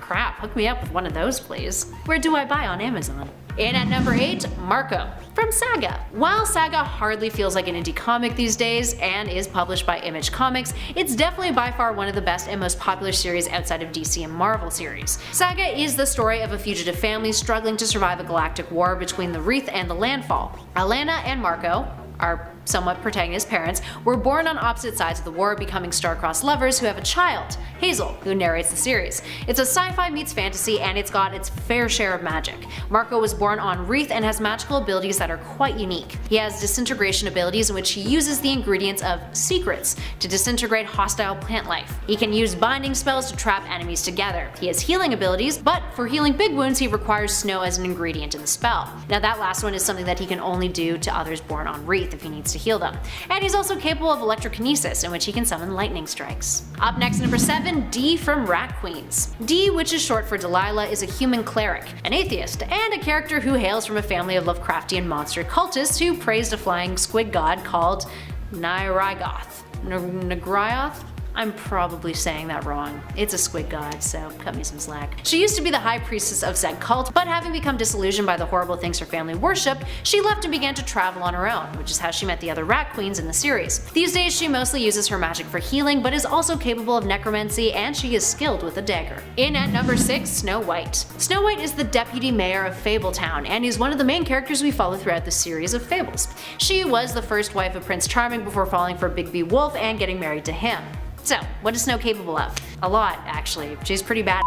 crap, hook me up with one of those please. Where do I buy on Amazon? In at number 8, Marco, from Saga. While Saga hardly feels like an indie comic these days and is published by Image Comics, it's definitely by far one of the best and most popular series outside of DC and Marvel series. Saga is the story of a fugitive family struggling to survive a galactic war between the Wreath and the Landfall. Alana and Marco, our somewhat protagonist parents, were born on opposite sides of the war, becoming star-crossed lovers who have a child, Hazel, who narrates the series. It's a sci-fi meets fantasy and it's got its fair share of magic. Marco was born on Wreath and has magical abilities that are quite unique. He has disintegration abilities in which he uses the ingredients of secrets to disintegrate hostile plant life. He can use binding spells to trap enemies together. He has healing abilities, but for healing big wounds he requires snow as an ingredient in the spell. Now that last one is something that he can only do to others born on Wreath if he needs to heal them. And he's also capable of electrokinesis, in which he can summon lightning strikes. Up next, number 7, Dee from Rat Queens. Dee, which is short for Delilah, is a human cleric, an atheist, and a character who hails from a family of Lovecraftian monster cultists who praised a flying squid god called Nyrioth. Ngrioth? I'm probably saying that wrong. It's a squid god, so cut me some slack. She used to be the high priestess of said cult, but having become disillusioned by the horrible things her family worshipped, she left and began to travel on her own, which is how she met the other rat queens in the series. These days she mostly uses her magic for healing, but is also capable of necromancy, and she is skilled with a dagger. In at number 6, Snow White. Snow White is the deputy mayor of Fabletown, and is one of the main characters we follow throughout the series of Fables. She was the first wife of Prince Charming before falling for Big B Wolf and getting married to him. So, what is Snow capable of? A lot, actually. She's pretty bad.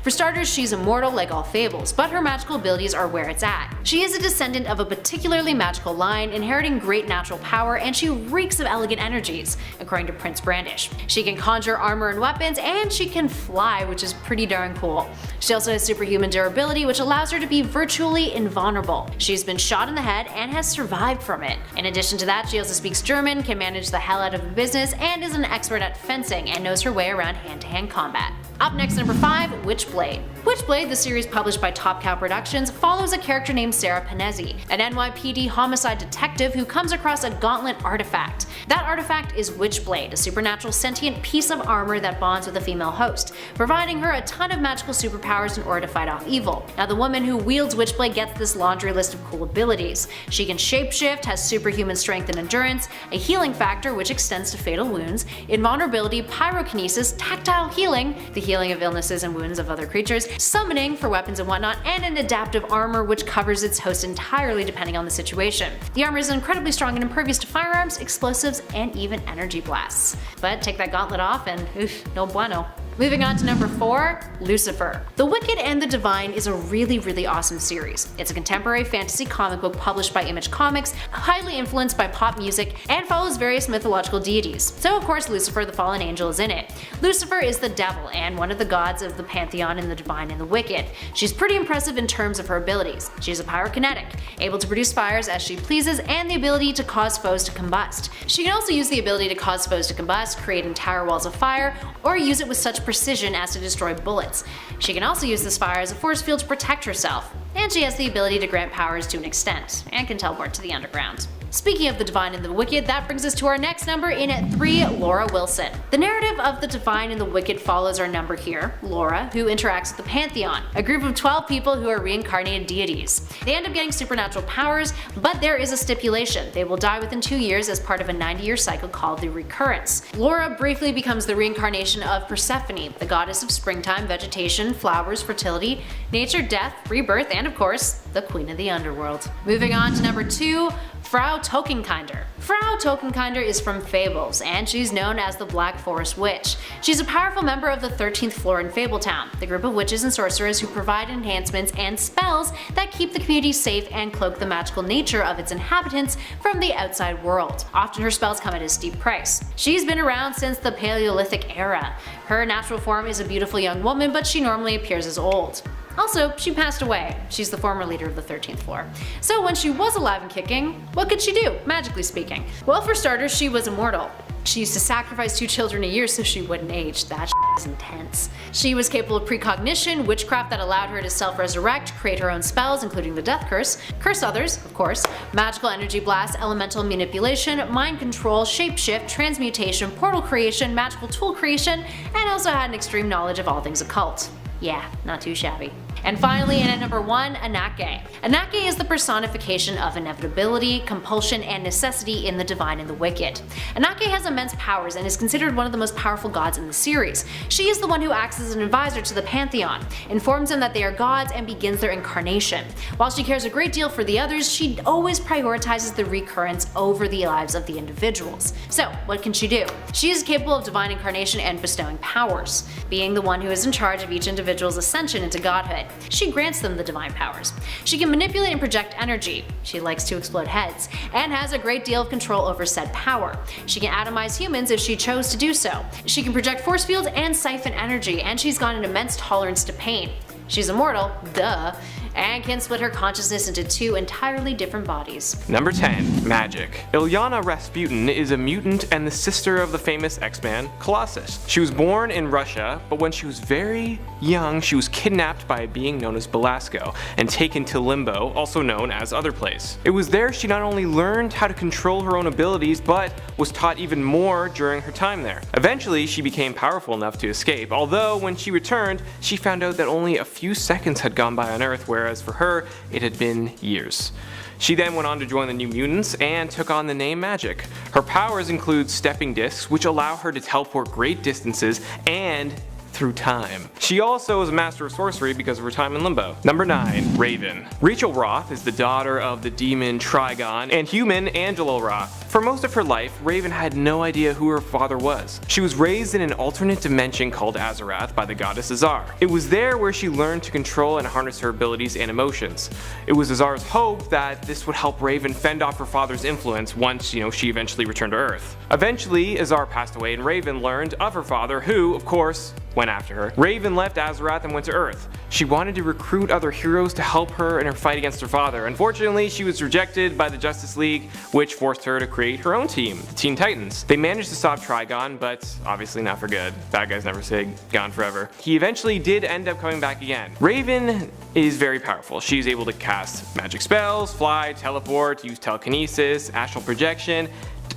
For starters, she's immortal like all fables, but her magical abilities are where it's at. She is a descendant of a particularly magical line, inheriting great natural power, and she reeks of elegant energies, according to Prince Brandish. She can conjure armor and weapons, and she can fly, which is pretty darn cool. She also has superhuman durability, which allows her to be virtually invulnerable. She's been shot in the head and has survived from it. In addition to that, she also speaks German, can manage the hell out of the business, and is an expert at fencing and knows her way around hand-to-hand combat. Up next, number 5, Witchblade. Witchblade, the series published by Top Cow Productions, follows a character named Sarah Panezzi, an NYPD homicide detective who comes across a gauntlet artifact. That artifact is Witchblade, a supernatural sentient piece of armor that bonds with a female host, providing her a ton of magical superpowers in order to fight off evil. Now, the woman who wields Witchblade gets this laundry list of cool abilities. She can shapeshift, has superhuman strength and endurance, a healing factor which extends to fatal wounds, invulnerability, pyrokinesis, tactile healing, the healing of illnesses and wounds of other creatures, summoning for weapons and whatnot, and an adaptive armor which covers its host entirely depending on the situation. The armor is incredibly strong and impervious to firearms, explosives, and even energy blasts. But take that gauntlet off and oof, no bueno. Moving on to number 4, Lucifer. The Wicked and the Divine is a really awesome series. It's a contemporary fantasy comic book published by Image Comics, highly influenced by pop music, and follows various mythological deities. So of course Lucifer the fallen angel is in it. Lucifer is the devil and one of the gods of the pantheon in the Divine and the Wicked. She's pretty impressive in terms of her abilities. She's a pyrokinetic, able to produce fires as she pleases, and the ability to cause foes to combust. She can also use the ability to cause foes to combust, create entire walls of fire, or use it with such precision as to destroy bullets. She can also use this fire as a force field to protect herself, and she has the ability to grant powers to an extent, and can teleport to the underground. Speaking of the Divine and the Wicked, that brings us to our next number in at 3, Laura Wilson. The narrative of the Divine and the Wicked follows our number here, Laura, who interacts with the Pantheon, a group of 12 people who are reincarnated deities. They end up getting supernatural powers, but there is a stipulation. They will die within 2 years as part of a 90-year cycle called the Recurrence. Laura briefly becomes the reincarnation of Persephone, the goddess of springtime, vegetation, flowers, fertility, nature, death, rebirth, and of course, the queen of the underworld. Moving on to number 2, Frau Tokenkinder. Frau Tokenkinder is from Fables, and she's known as the Black Forest Witch. She's a powerful member of the 13th floor in Fabletown, the group of witches and sorcerers who provide enhancements and spells that keep the community safe and cloak the magical nature of its inhabitants from the outside world. Often her spells come at a steep price. She's been around since the Paleolithic era. Her natural form is a beautiful young woman, but she normally appears as old. Also, she passed away. She's the former leader of the 13th floor. So when she was alive and kicking, what could she do, magically speaking? Well, for starters, she was immortal. She used to sacrifice 2 children a year so she wouldn't age. That is intense. She was capable of precognition, witchcraft that allowed her to self-resurrect, create her own spells, including the death curse others, of course, magical energy blast, elemental manipulation, mind control, shapeshift, transmutation, portal creation, magical tool creation, and also had an extreme knowledge of all things occult. Yeah, not too shabby. And finally, in at number 1, Anake. Anake is the personification of inevitability, compulsion, and necessity in the Divine and the Wicked. Anake has immense powers and is considered one of the most powerful gods in the series. She is the one who acts as an advisor to the Pantheon, informs them that they are gods, and begins their incarnation. While she cares a great deal for the others, she always prioritizes the recurrence over the lives of the individuals. So, what can she do? She is capable of divine incarnation and bestowing powers, being the one who is in charge of each individual's ascension into godhood. She grants them the divine powers. She can manipulate and project energy. She likes to explode heads, and has a great deal of control over said power. She can atomize humans if she chose to do so. She can project force fields and siphon energy, and she's got an immense tolerance to pain. She's immortal, duh, and can split her consciousness into 2 entirely different bodies. Number 10. Magic. Ilyana Rasputin is a mutant and the sister of the famous X-Man, Colossus. She was born in Russia, but when she was very young, she was kidnapped by a being known as Belasco and taken to Limbo, also known as Other Place. It was there she not only learned how to control her own abilities, but was taught even more during her time there. Eventually, she became powerful enough to escape, although when she returned, she found out that only a few seconds had gone by on Earth, whereas for her, it had been years. She then went on to join the New Mutants and took on the name Magic. Her powers include stepping discs, which allow her to teleport great distances, and through time. She also is a master of sorcery because of her time in limbo. Number 9. Raven. Rachel Roth is the daughter of the demon Trigon and human Angelo Roth. For most of her life, Raven had no idea who her father was. She was raised in an alternate dimension called Azarath by the goddess Azar. It was there where she learned to control and harness her abilities and emotions. It was Azar's hope that this would help Raven fend off her father's influence once, she eventually returned to Earth. Eventually, Azar passed away and Raven learned of her father, who, of course, went after her. Raven left Azarath and went to Earth. She wanted to recruit other heroes to help her in her fight against her father. Unfortunately, she was rejected by the Justice League, which forced her to create her own team, the Teen Titans. They managed to stop Trigon, but obviously not for good. Bad guys never stay gone forever. He eventually did end up coming back again. Raven is very powerful. She's able to cast magic spells, fly, teleport, use telekinesis, astral projection,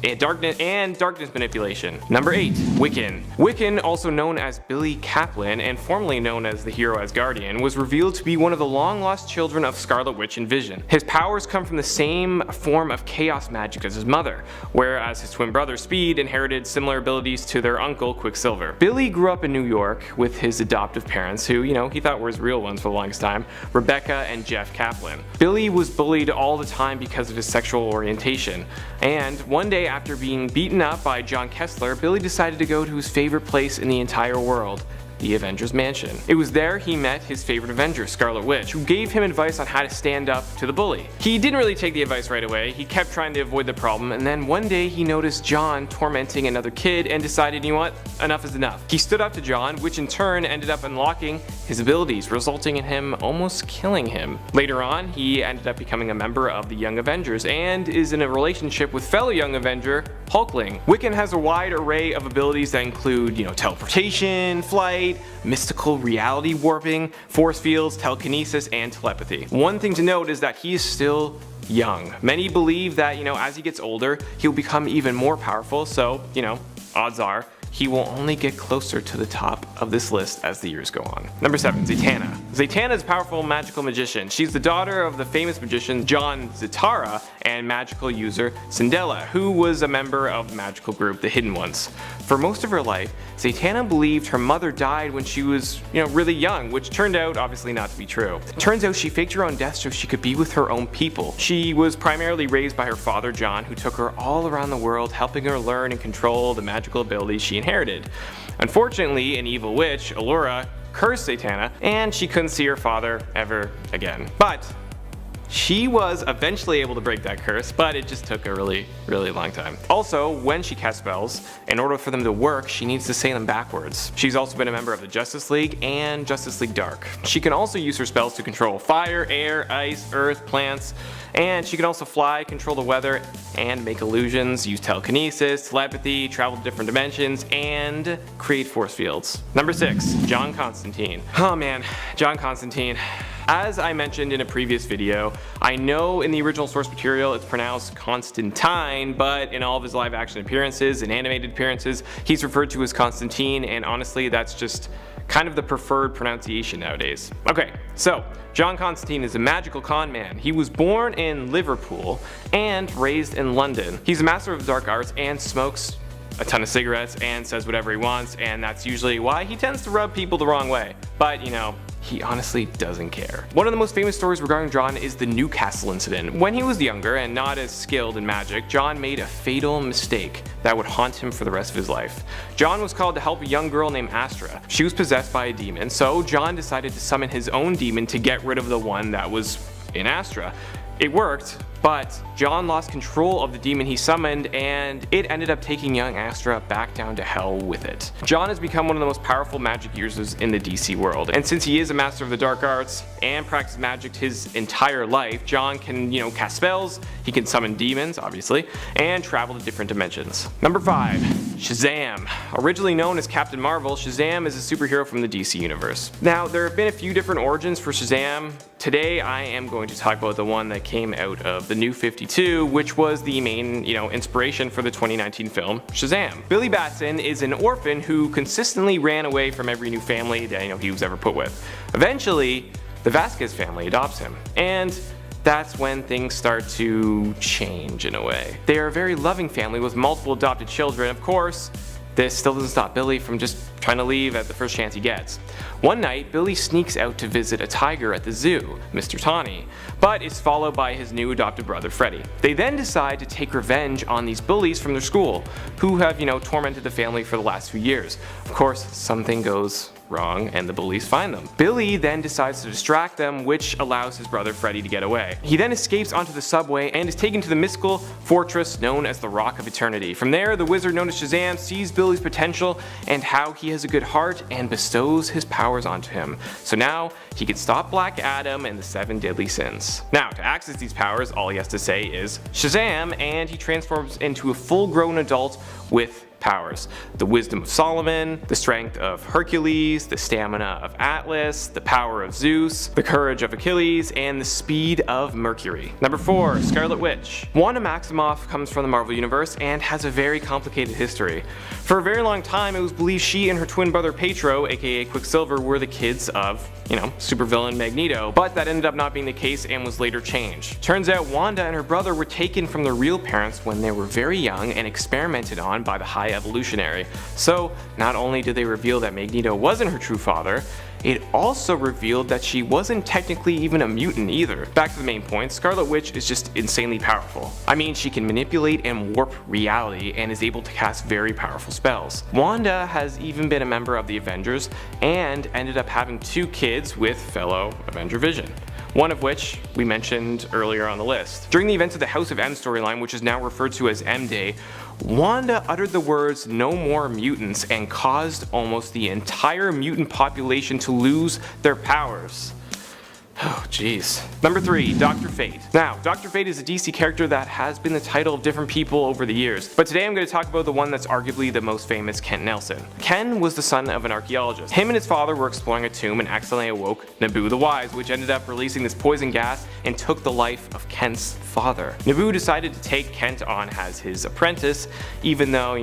and darkness manipulation. Number 8. Wiccan. Wiccan, also known as Billy Kaplan and formerly known as the hero Asgardian, was revealed to be one of the long-lost children of Scarlet Witch and Vision. His powers come from the same form of chaos magic as his mother, whereas his twin brother Speed inherited similar abilities to their uncle Quicksilver. Billy grew up in New York with his adoptive parents who, he thought were his real ones for the longest time, Rebecca and Jeff Kaplan. Billy was bullied all the time because of his sexual orientation, and one day after being beaten up by John Kessler, Billy decided to go to his favorite place in the entire world, the Avengers Mansion. It was there he met his favorite Avenger, Scarlet Witch, who gave him advice on how to stand up to the bully. He didn't really take the advice right away. He kept trying to avoid the problem, and then one day he noticed John tormenting another kid and decided, you know what, enough is enough. He stood up to John, which in turn ended up unlocking his abilities, resulting in him almost killing him. Later on, he ended up becoming a member of the Young Avengers and is in a relationship with fellow Young Avenger, Hulkling. Wiccan has a wide array of abilities that include, teleportation, flight, mystical reality warping, force fields, telekinesis, and telepathy. One thing to note is that he is still young. Many believe that, as he gets older, he'll become even more powerful, so, odds are, he will only get closer to the top of this list as the years go on. Number 7. Zatanna. Zatanna is a powerful magical magician. She's the daughter of the famous magician John Zitara and magical user Cinderella, who was a member of the magical group The Hidden Ones. For most of her life, Zatanna believed her mother died when she was, really young, which turned out obviously not to be true. It turns out she faked her own death so she could be with her own people. She was primarily raised by her father John, who took her all around the world, helping her learn and control the magical abilities she inherited. Unfortunately, an evil witch, Allura, cursed Zatanna, and she couldn't see her father ever again. But she was eventually able to break that curse, but it just took a really long time. Also, when she casts spells, in order for them to work, she needs to say them backwards. She's also been a member of the Justice League and Justice League Dark. She can also use her spells to control fire, air, ice, earth, plants, and she can also fly, control the weather, and make illusions, use telekinesis, telepathy, travel to different dimensions, and create force fields. Number 6. John Constantine. Oh man, John Constantine. As I mentioned in a previous video, I know in the original source material it's pronounced Constantine, but in all of his live action appearances and animated appearances, he's referred to as Constantine, and honestly that's just kind of the preferred pronunciation nowadays. Okay, so John Constantine is a magical con man. He was born in Liverpool and raised in London. He's a master of dark arts and smokes a ton of cigarettes and says whatever he wants, and that's usually why he tends to rub people the wrong way. But he honestly doesn't care. One of the most famous stories regarding John is the Newcastle incident. When he was younger and not as skilled in magic, John made a fatal mistake that would haunt him for the rest of his life. John was called to help a young girl named Astra. She was possessed by a demon, so John decided to summon his own demon to get rid of the one that was in Astra. It worked, but John lost control of the demon he summoned, and it ended up taking young Astra back down to hell with it. John has become one of the most powerful magic users in the DC world, and since he is a master of the dark arts and practiced magic his entire life, John can, cast spells, he can summon demons, obviously, and travel to different dimensions. Number 5. Shazam. Originally known as Captain Marvel, Shazam is a superhero from the DC universe. Now, there have been a few different origins for Shazam. Today, I am going to talk about the one that came out of the New 52, which was the main, inspiration for the 2019 film Shazam. Billy Batson is an orphan who consistently ran away from every new family that he was ever put with. Eventually, the Vasquez family adopts him, and that's when things start to change in a way. They are a very loving family with multiple adopted children. Of course, This still doesn't stop Billy from just trying to leave at the first chance he gets. One night, Billy sneaks out to visit a tiger at the zoo, Mr. Tawny, but is followed by his new adopted brother Freddy. They then decide to take revenge on these bullies from their school, who have, tormented the family for the last few years. Of course, something goes wrong and the bullies find them. Billy then decides to distract them, which allows his brother Freddy to get away. He then escapes onto the subway and is taken to the mystical fortress known as the Rock of Eternity. From there, the wizard known as Shazam sees Billy's potential and how he has a good heart and bestows his powers onto him. So now he can stop Black Adam and the 7 deadly sins. Now, to access these powers, all he has to say is Shazam, and he transforms into a full-grown adult with powers. The wisdom of Solomon, the strength of Hercules, the stamina of Atlas, the power of Zeus, the courage of Achilles, and the speed of Mercury. Number 4, Scarlet Witch. Wanda Maximoff comes from the Marvel Universe and has a very complicated history. For a very long time, it was believed she and her twin brother Pietro, aka Quicksilver, were the kids of, supervillain Magneto, but that ended up not being the case and was later changed. Turns out Wanda and her brother were taken from their real parents when they were very young and experimented on by the High Evolutionary. So not only did they reveal that Magneto wasn't her true father, it also revealed that she wasn't technically even a mutant either. Back to the main point, Scarlet Witch is just insanely powerful. I mean, she can manipulate and warp reality and is able to cast very powerful spells. Wanda has even been a member of the Avengers and ended up having 2 kids with fellow Avenger Vision, one of which we mentioned earlier on the list. During the events of the House of M storyline, which is now referred to as M-Day, Wanda uttered the words "no more mutants" and caused almost the entire mutant population to lose their powers. Oh jeez. Number 3, Dr. Fate. Now, Dr. Fate is a DC character that has been the title of different people over the years, but today I'm going to talk about the one that's arguably the most famous, Kent Nelson. Ken was the son of an archaeologist. Him and his father were exploring a tomb and accidentally awoke Naboo the Wise, which ended up releasing this poison gas and took the life of Kent's father. Naboo decided to take Kent on as his apprentice, even though,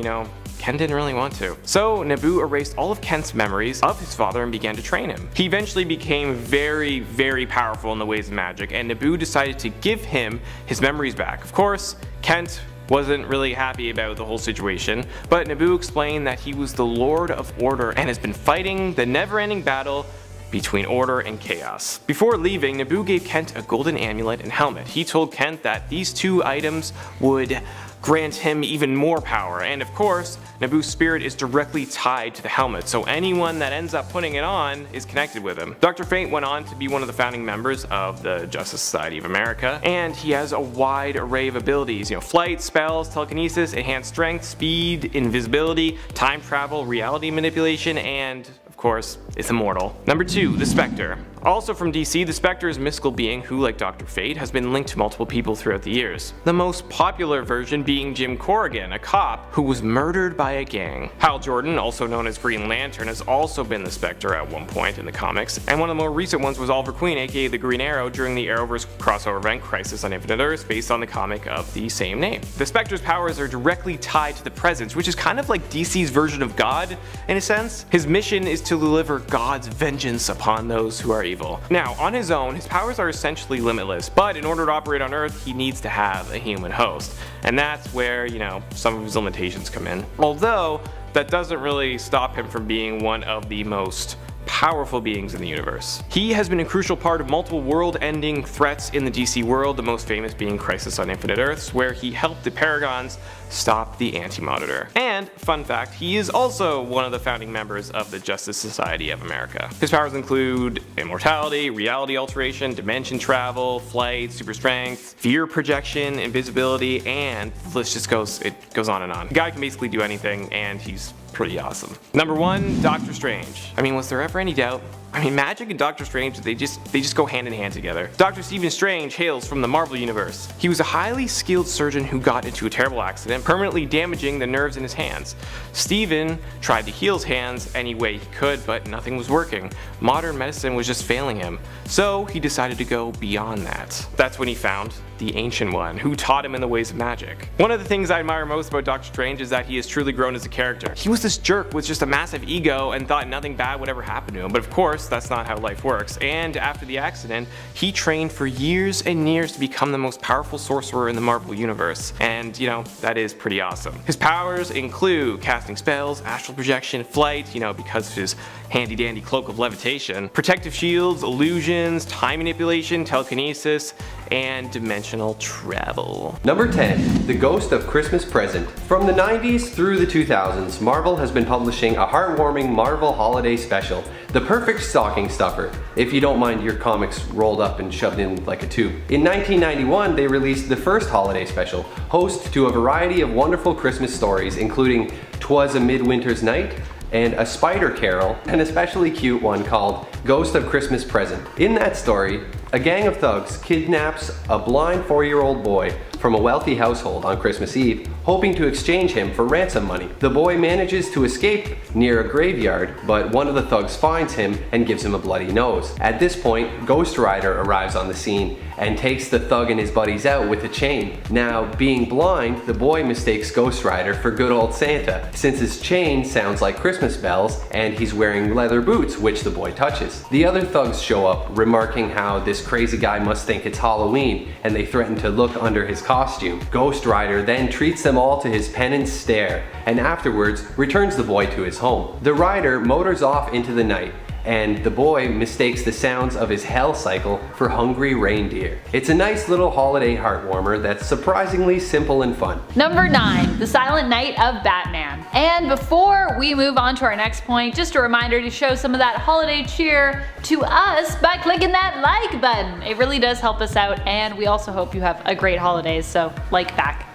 Ken didn't really want to. So Naboo erased all of Kent's memories of his father and began to train him. He eventually became very, very powerful in the ways of magic, and Naboo decided to give him his memories back. Of course, Kent wasn't really happy about the whole situation, but Naboo explained that he was the Lord of Order and has been fighting the never-ending battle between order and chaos. Before leaving, Naboo gave Kent a golden amulet and helmet. He told Kent that these 2 items would grant him even more power, and of course, Naboo's spirit is directly tied to the helmet, so anyone that ends up putting it on is connected with him. Dr. Fate went on to be one of the founding members of the Justice Society of America, and he has a wide array of abilities, flight, spells, telekinesis, enhanced strength, speed, invisibility, time travel, reality manipulation, and of course, is immortal. Number 2, the Spectre. Also from DC, the Spectre is a mystical being who, like Dr. Fate, has been linked to multiple people throughout the years. The most popular version being Jim Corrigan, a cop who was murdered by a gang. Hal Jordan, also known as Green Lantern, has also been the Spectre at one point in the comics, and one of the more recent ones was Oliver Queen, aka the Green Arrow, during the Arrowverse crossover event Crisis on Infinite Earths, based on the comic of the same name. The Spectre's powers are directly tied to the presence, which is kind of like DC's version of God, in a sense. His mission is to deliver God's vengeance upon those who are evil. Now, on his own, his powers are essentially limitless, but in order to operate on Earth, he needs to have a human host. And that's where, some of his limitations come in. Although, that doesn't really stop him from being one of the most powerful beings in the universe. He has been a crucial part of multiple world-ending threats in the DC world, the most famous being Crisis on Infinite Earths, where he helped the Paragons stop the Anti-Monitor. And, fun fact, he is also one of the founding members of the Justice Society of America. His powers include immortality, reality alteration, dimension travel, flight, super strength, fear projection, invisibility, and the list just goes on and on. The guy can basically do anything, and he's pretty awesome. Number 1, Doctor Strange. I mean, was there ever any doubt? Magic and Doctor Strange, they just go hand in hand together. Dr. Stephen Strange hails from the Marvel Universe. He was a highly skilled surgeon who got into a terrible accident, permanently damaging the nerves in his hands. Stephen tried to heal his hands any way he could, but nothing was working. Modern medicine was just failing him. So he decided to go beyond that. That's when he found the the Ancient One, who taught him in the ways of magic. One of the things I admire most about Doctor Strange is that he has truly grown as a character. He was this jerk with just a massive ego and thought nothing bad would ever happen to him, but of course that's not how life works, and after the accident, he trained for years and years to become the most powerful sorcerer in the Marvel Universe, and you know, that is pretty awesome. His powers include casting spells, astral projection, flight, you know, because of his handy dandy cloak of levitation, protective shields, illusions, time manipulation, telekinesis, and dimensional travel. Number 10. The Ghost of Christmas Present. From the 90s through the 2000s, Marvel has been publishing a heartwarming Marvel holiday special, the perfect stocking stuffer, if you don't mind your comics rolled up and shoved in like a tube. In 1991, they released the first holiday special, host to a variety of wonderful Christmas stories, including 'Twas a Midwinter's Night, and A Spider Carol, an especially cute one called Ghost of Christmas Present. In that story, a gang of thugs kidnaps a blind 4-year-old boy from a wealthy household on Christmas Eve, hoping to exchange him for ransom money. The boy manages to escape near a graveyard, but one of the thugs finds him and gives him a bloody nose. At this point, Ghost Rider arrives on the scene and takes the thug and his buddies out with a chain. Now, being blind, the boy mistakes Ghost Rider for good old Santa, since his chain sounds like Christmas bells and he's wearing leather boots, which the boy touches. The other thugs show up, remarking how this crazy guy must think it's Halloween, and they threaten to look under his costume. Ghost Rider then treats them all to his penance stare, and afterwards returns the boy to his home. The rider motors off into the night, and the boy mistakes the sounds of his hell cycle for hungry reindeer. It's a nice little holiday heartwarmer that's surprisingly simple and fun. Number 9. The Silent Night of Batman. And before we move on to our next point, just a reminder to show some of that holiday cheer to us by clicking that like button. It really does help us out, and we also hope you have a great holidays, so like back.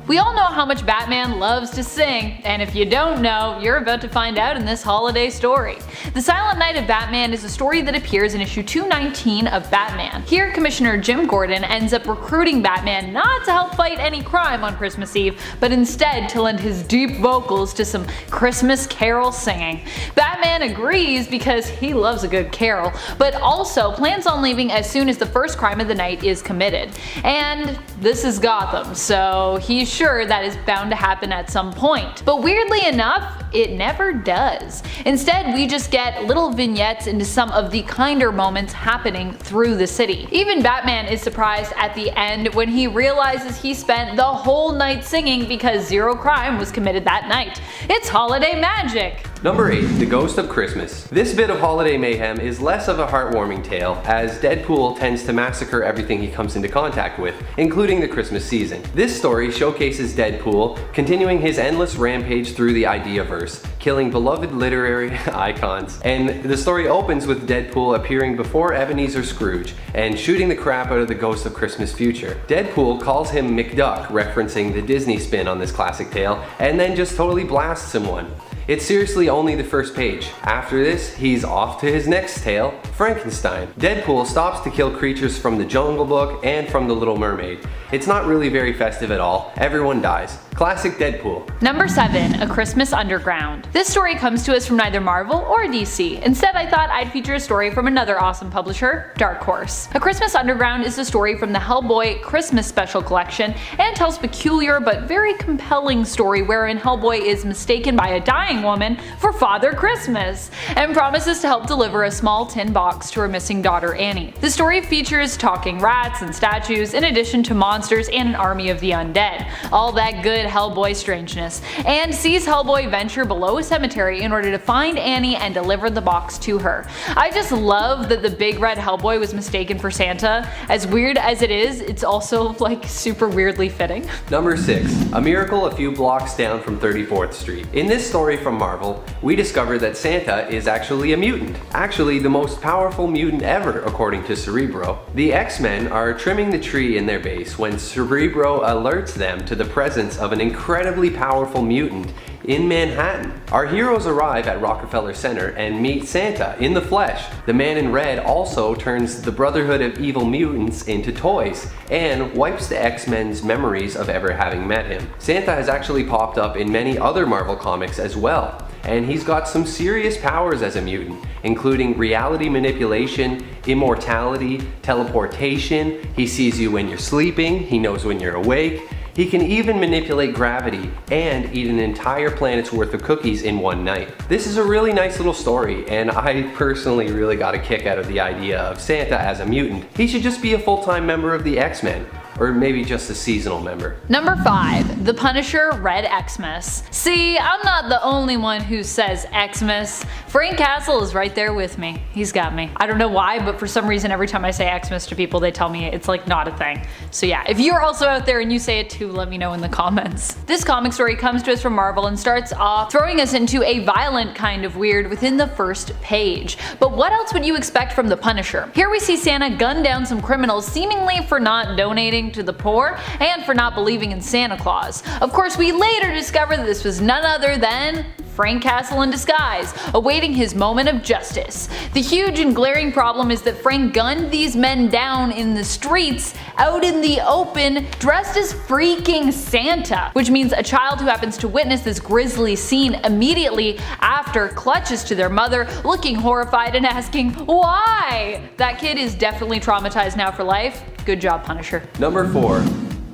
We all know how much Batman loves to sing, and if you don't know, you're about to find out in this holiday story. The Silent Night of Batman is a story that appears in issue 219 of Batman. Here, Commissioner Jim Gordon ends up recruiting Batman not to help fight any crime on Christmas Eve, but instead to lend his deep vocals to some Christmas carol singing. Batman agrees because he loves a good carol, but also plans on leaving as soon as the first crime of the night is committed. And this is Gotham, so he's sure that is bound to happen at some point. But weirdly enough, it never does. Instead, we just get little vignettes into some of the kinder moments happening through the city. Even Batman is surprised at the end when he realizes he spent the whole night singing because zero crime was committed that night. It's holiday magic! Number 8. The Ghost of Christmas. This bit of holiday mayhem is less of a heartwarming tale, as Deadpool tends to massacre everything he comes into contact with, including the Christmas season. This story showcases Deadpool continuing his endless rampage through the Ideaverse, killing beloved literary icons. And the story opens with Deadpool appearing before Ebenezer Scrooge and shooting the crap out of the Ghost of Christmas Future. Deadpool calls him McDuck, referencing the Disney spin on this classic tale, and then just totally blasts him one. It's seriously only the first page. After this, he's off to his next tale, Frankenstein. Deadpool stops to kill creatures from the Jungle Book and from The Little Mermaid. It's not really very festive at all. Everyone dies. Classic Deadpool. Number 7. A Christmas Underground. This story comes to us from neither Marvel or DC. Instead, I thought I'd feature a story from another awesome publisher, Dark Horse. A Christmas Underground is a story from the Hellboy Christmas Special Collection and tells a peculiar but very compelling story wherein Hellboy is mistaken by a dying woman for Father Christmas and promises to help deliver a small tin box to her missing daughter Annie. The story features talking rats and statues in addition to monsters and an army of the undead. All that good Hellboy strangeness, and sees Hellboy venture below a cemetery in order to find Annie and deliver the box to her. I just love that the big red Hellboy was mistaken for Santa. As weird as it is, it's also like super weirdly fitting. Number 6. A miracle a few blocks down from 34th Street. In this story from Marvel, we discover that Santa is actually a mutant. Actually, the most powerful mutant ever, according to Cerebro. The X-Men are trimming the tree in their base when Cerebro alerts them to the presence of an incredibly powerful mutant in Manhattan. Our heroes arrive at Rockefeller Center and meet Santa in the flesh. The man in red also turns the Brotherhood of Evil Mutants into toys and wipes the X-Men's memories of ever having met him. Santa has actually popped up in many other Marvel comics as well. and he's got some serious powers as a mutant, including reality manipulation, immortality, teleportation. He sees you when you're sleeping, he knows when you're awake. He can even manipulate gravity and eat an entire planet's worth of cookies in one night. This is a really nice little story, and I personally really got a kick out of the idea of Santa as a mutant. He should just be a full-time member of the X-Men. Or maybe just a seasonal member. Number 5. The Punisher Red Xmas. See, I'm not the only one who says Xmas. Frank Castle is right there with me. He's got me. I don't know why, but for some reason every time I say Xmas to people they tell me it's like not a thing. So yeah, if you're also out there and you say it too, let me know in the comments. This comic story comes to us from Marvel and starts off throwing us into a violent kind of weird within the first page. But what else would you expect from the Punisher? Here we see Santa gun down some criminals seemingly for not donating to the poor and for not believing in Santa Claus. Of course, we later discover that this was none other than Frank Castle in disguise, awaiting his moment of justice. The huge and glaring problem is that Frank gunned these men down in the streets, out in the open, dressed as freaking Santa, which means a child who happens to witness this grisly scene immediately after clutches to their mother, looking horrified and asking, why? That kid is definitely traumatized now for life. Good job, Punisher. Number 4.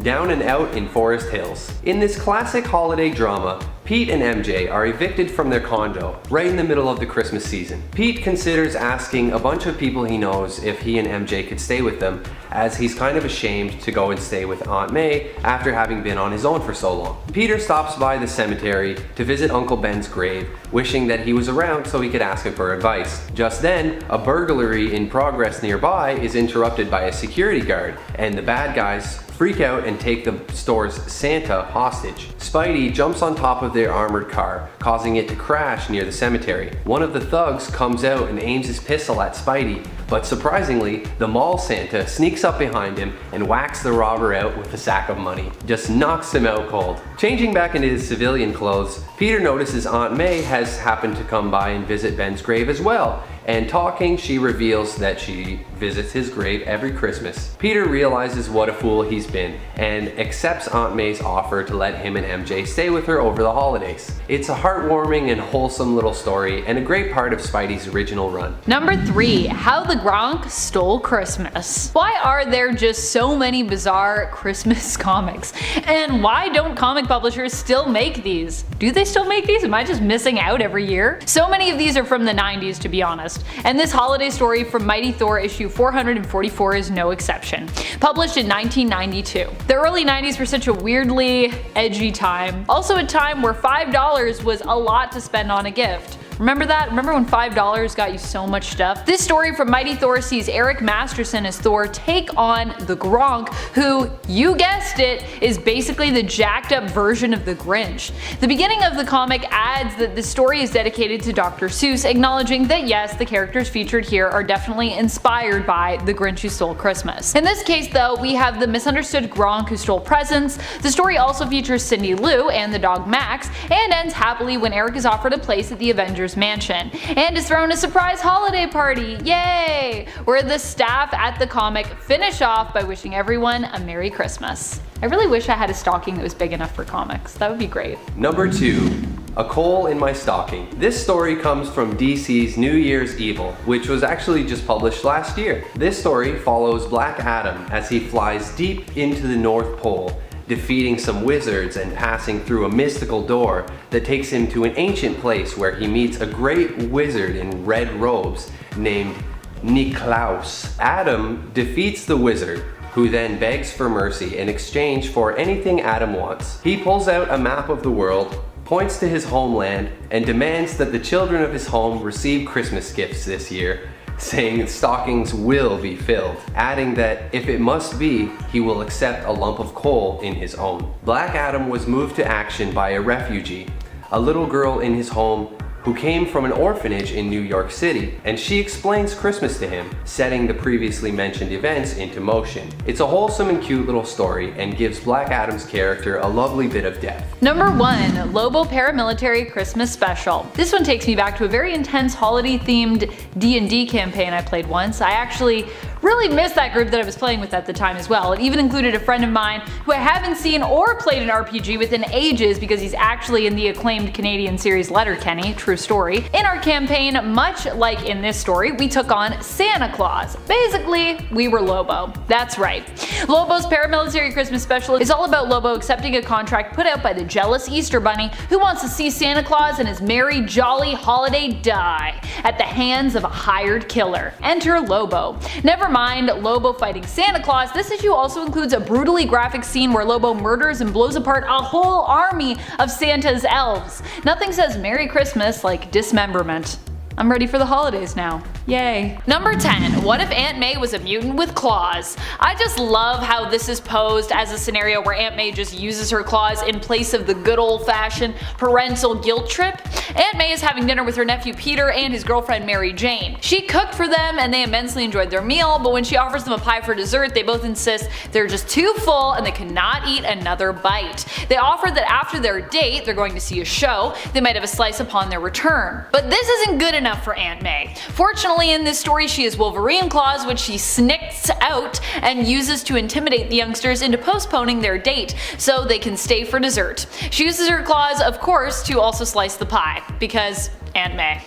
Down and Out in Forest Hills. In this classic holiday drama, Pete and MJ are evicted from their condo right in the middle of the Christmas season. Pete considers asking a bunch of people he knows if he and MJ could stay with them, as he's kind of ashamed to go and stay with Aunt May after having been on his own for so long. Peter stops by the cemetery to visit Uncle Ben's grave, wishing that he was around so he could ask him for advice. Just then, a burglary in progress nearby is interrupted by a security guard, and the bad guys freak out and take the store's Santa hostage. Spidey jumps on top of their armored car, causing it to crash near the cemetery. One of the thugs comes out and aims his pistol at Spidey, but surprisingly, the mall Santa sneaks up behind him and whacks the robber out with a sack of money. Just knocks him out cold. Changing back into his civilian clothes, Peter notices Aunt May has happened to come by and visit Ben's grave as well. And talking, she reveals that she visits his grave every Christmas. Peter realizes what a fool he's been and accepts Aunt May's offer to let him and MJ stay with her over the holidays. It's a heartwarming and wholesome little story and a great part of Spidey's original run. Number 3. How the Gronk Stole Christmas. Why are there just so many bizarre Christmas comics? And why don't comic publishers still make these? Do they still make these? Am I just missing out every year? So many of these are from the 90s, to be honest. And this holiday story from Mighty Thor issue 444 is no exception. Published in 1992. The early 90s were such a weirdly edgy time. Also a time where $5 was a lot to spend on a gift. Remember that? Remember when $5 got you so much stuff? This story from Mighty Thor sees Eric Masterson as Thor take on the Gronk, who, you guessed it, is basically the jacked up version of the Grinch. The beginning of the comic adds that the story is dedicated to Dr. Seuss, acknowledging that yes, the characters featured here are definitely inspired by The Grinch Who Stole Christmas. In this case though, we have the misunderstood Gronk who stole presents. The story also features Cindy Lou and the dog Max, and ends happily when Eric is offered a place at the Avengers Mansion, and is thrown a surprise holiday party, yay! Where the staff at the comic finish off by wishing everyone a Merry Christmas. I really wish I had a stocking that was big enough for comics. That would be great. Number 2. A Coal in My Stocking. This story comes from DC's New Year's Evil, which was actually just published last year. This story follows Black Adam as he flies deep into the North Pole, defeating some wizards and passing through a mystical door that takes him to an ancient place where he meets a great wizard in red robes named Niklaus. Adam defeats the wizard, who then begs for mercy in exchange for anything Adam wants. He pulls out a map of the world, points to his homeland, and demands that the children of his home receive Christmas gifts this year, saying stockings will be filled, adding that if it must be, he will accept a lump of coal in his own. Black Adam was moved to action by a refugee, a little girl in his home who came from an orphanage in New York City, and she explains Christmas to him, setting the previously mentioned events into motion. It's a wholesome and cute little story and gives Black Adam's character a lovely bit of depth. Number 1. Lobo Paramilitary Christmas Special. This one takes me back to a very intense holiday themed D&D campaign I played once. I actually Really missed that group that I was playing with at the time as well. It even included a friend of mine who I haven't seen or played an RPG with in ages because he's actually in the acclaimed Canadian series Letterkenny, true story. In our campaign, much like in this story, we took on Santa Claus. Basically, we were Lobo. That's right. Lobo's paramilitary Christmas special is all about Lobo accepting a contract put out by the jealous Easter Bunny who wants to see Santa Claus and his merry, jolly holiday die at the hands of a hired killer. Enter Lobo. Never mind Lobo fighting Santa Claus, this issue also includes a brutally graphic scene where Lobo murders and blows apart a whole army of Santa's elves. Nothing says Merry Christmas like dismemberment. I'm ready for the holidays now. Yay. Number 10. What if Aunt May was a mutant with claws? I just love how this is posed as a scenario where Aunt May just uses her claws in place of the good old-fashioned parental guilt trip. Aunt May is having dinner with her nephew Peter and his girlfriend Mary Jane. She cooked for them and they immensely enjoyed their meal, but when she offers them a pie for dessert, they both insist they're just too full and they cannot eat another bite. They offer that after their date, they're going to see a show, they might have a slice upon their return. But this isn't good enough for Aunt May. Fortunately, in this story she has Wolverine claws which she snicks out and uses to intimidate the youngsters into postponing their date so they can stay for dessert. She uses her claws, of course, to also slice the pie, because Aunt May.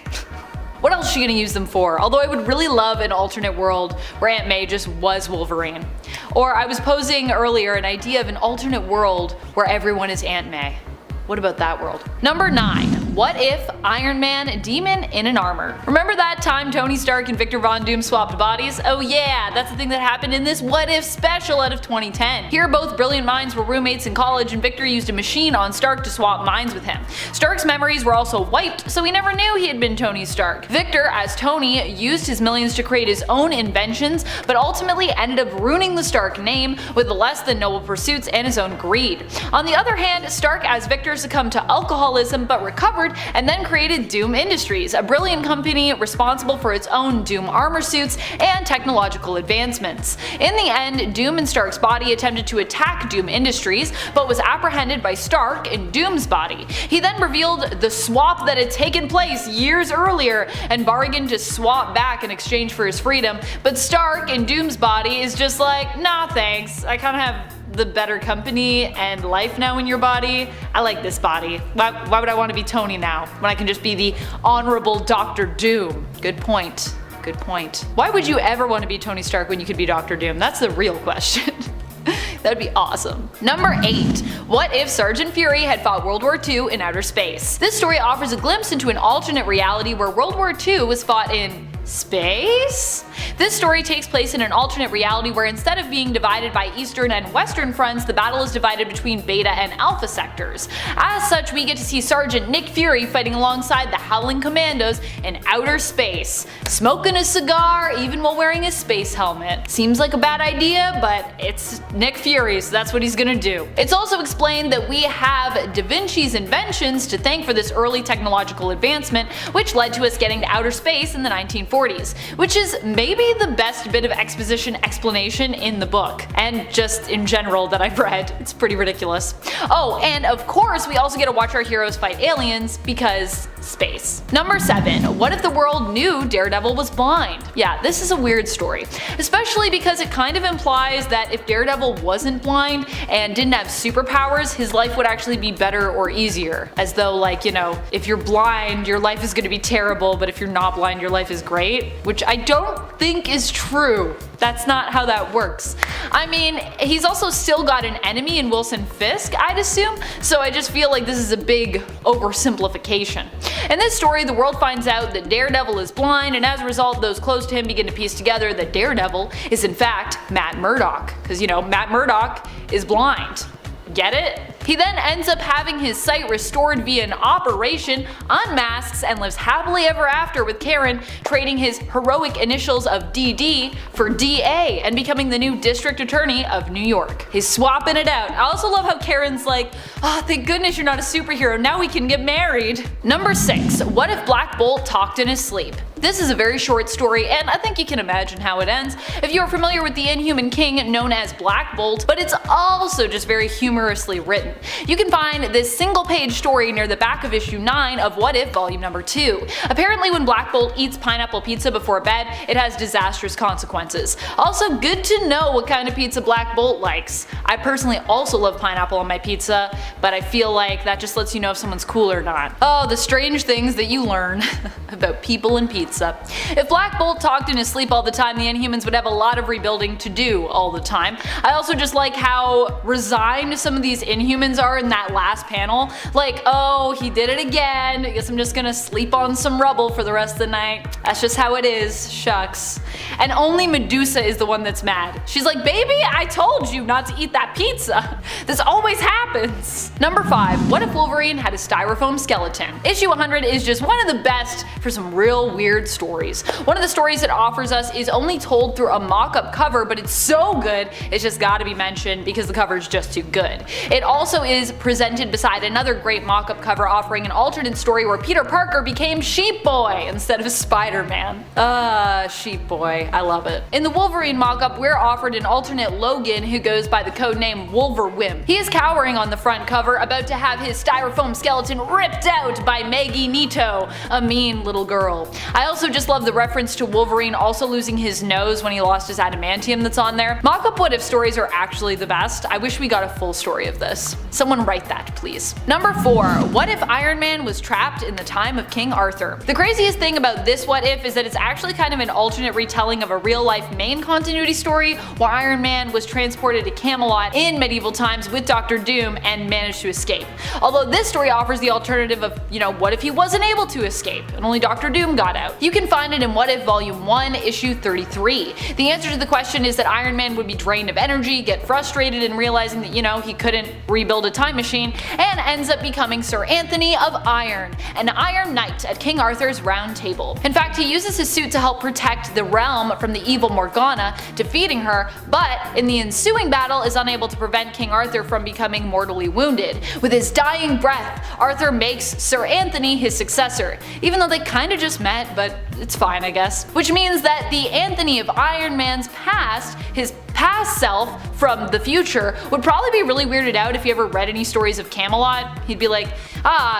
What else is she gonna use them for? Although I would really love an alternate world where Aunt May just was Wolverine. Or I was posing earlier an idea of an alternate world where everyone is Aunt May. What about that world? Number 9. What if Iron Man, demon in an armor? Remember that time Tony Stark and Victor Von Doom swapped bodies? Oh yeah, that's the thing that happened in this What If special out of 2010. Here both brilliant minds were roommates in college and Victor used a machine on Stark to swap minds with him. Stark's memories were also wiped, so he never knew he had been Tony Stark. Victor, as Tony, used his millions to create his own inventions, but ultimately ended up ruining the Stark name with less than noble pursuits and his own greed. On the other hand, Stark as Victor succumbed to alcoholism but recovered and then created Doom Industries, a brilliant company responsible for its own Doom armor suits and technological advancements. In the end, Doom in Stark's body attempted to attack Doom Industries but was apprehended by Stark in Doom's body. He then revealed the swap that had taken place years earlier and bargained to swap back in exchange for his freedom, but Stark in Doom's body is just like, nah thanks, I kinda have the better company and life now in your body. I like this body. Why would I want to be Tony now when I can just be the honorable Dr. Doom? Good point. Good point. Why would you ever want to be Tony Stark when you could be Dr. Doom? That's the real question. That'd be awesome. Number 8. What if Sergeant Fury had fought World War II in outer space? This story offers a glimpse into an alternate reality where World War II was fought in space? This story takes place in an alternate reality where instead of being divided by eastern and western fronts, the battle is divided between beta and alpha sectors. As such, we get to see Sergeant Nick Fury fighting alongside the Howling Commandos in outer space, smoking a cigar even while wearing a space helmet. Seems like a bad idea, but it's Nick Fury, so that's what he's gonna do. It's also explained that we have Da Vinci's inventions to thank for this early technological advancement, which led to us getting to outer space in the 1940s, which is maybe the best bit of exposition explanation in the book, and just in general that I've read. It's pretty ridiculous. Oh, and of course we also get to watch our heroes fight aliens, because space. Number 7. What if the world knew Daredevil was blind? Yeah, this is a weird story, especially because it kind of implies that if Daredevil wasn't blind and didn't have superpowers, his life would actually be better or easier. As though, like, you know, if you're blind, your life is going to be terrible, but if you're not blind, your life is great, which I don't think is true. That's not how that works. I mean, he's also still got an enemy in Wilson Fisk, I'd assume, so I just feel like this is a big oversimplification. In this story, the world finds out that Daredevil is blind, and as a result, those close to him begin to piece together that Daredevil is in fact Matt Murdock, because you know, Matt Murdock is blind. Get it? He then ends up having his sight restored via an operation, unmasks, and lives happily ever after with Karen, trading his heroic initials of DD for DA and becoming the new district attorney of New York. He's swapping it out. I also love how Karen's like, oh, thank goodness you're not a superhero, now we can get married. Number 6. What if Black Bolt talked in his sleep? This is a very short story, and I think you can imagine how it ends if you are familiar with the Inhuman King known as Black Bolt, but it's also just very humorously written. You can find this single-page story near the back of issue 9 of What If Volume Number 2. Apparently when Black Bolt eats pineapple pizza before bed, it has disastrous consequences. Also, good to know what kind of pizza Black Bolt likes. I personally also love pineapple on my pizza, but I feel like that just lets you know if someone's cool or not. Oh, the strange things that you learn about people and pizza. If Black Bolt talked in his sleep all the time, the Inhumans would have a lot of rebuilding to do all the time. I also just like how resigned some of these Inhumans are in that last panel. Like, oh, he did it again. I guess I'm just gonna sleep on some rubble for the rest of the night. That's just how it is. Shucks. And only Medusa is the one that's mad. She's like, baby, I told you not to eat that pizza. This always happens. Number 5. What if Wolverine had a styrofoam skeleton? Issue 100 is just one of the best for some real weird stories. One of the stories it offers us is only told through a mock-up cover, but it's so good it's just gotta be mentioned because the cover is just too good. It also is presented beside another great mock-up cover offering an alternate story where Peter Parker became Sheep Boy instead of Spider-Man. Sheep Boy, I love it. In the Wolverine mock-up, we're offered an alternate Logan who goes by the codename Wolverwimp. He is cowering on the front cover, about to have his styrofoam skeleton ripped out by Maggie Nito, a mean little girl. I also just love the reference to Wolverine also losing his nose when he lost his adamantium that's on there. Mock-up what if stories are actually the best. I wish we got a full story of this. Someone write that, please. Number 4. What if Iron Man was trapped in the time of King Arthur? The craziest thing about this what if is that it's actually kind of an alternate retelling of a real-life main continuity story where Iron Man was transported to Camelot in medieval times with Dr. Doom and managed to escape. Although this story offers the alternative of, what if he wasn't able to escape and only Dr. Doom got out? You can find it in What If Volume 1, Issue 33. The answer to the question is that Iron Man would be drained of energy, get frustrated in realizing that, he couldn't rebuild a time machine, and ends up becoming Sir Anthony of Iron, an Iron Knight at King Arthur's Round Table. In fact, he uses his suit to help protect the realm from the evil Morgana, defeating her, but in the ensuing battle is unable to prevent King Arthur from becoming mortally wounded. With his dying breath, Arthur makes Sir Anthony his successor, even though they kinda just met, but it's fine I guess. Which means that the Anthony of Iron Man's past, his past self from the future, would probably be really weirded out if he ever read any stories of Camelot. He'd be like,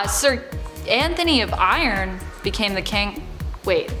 Sir Anthony of Iron became the king. Wait.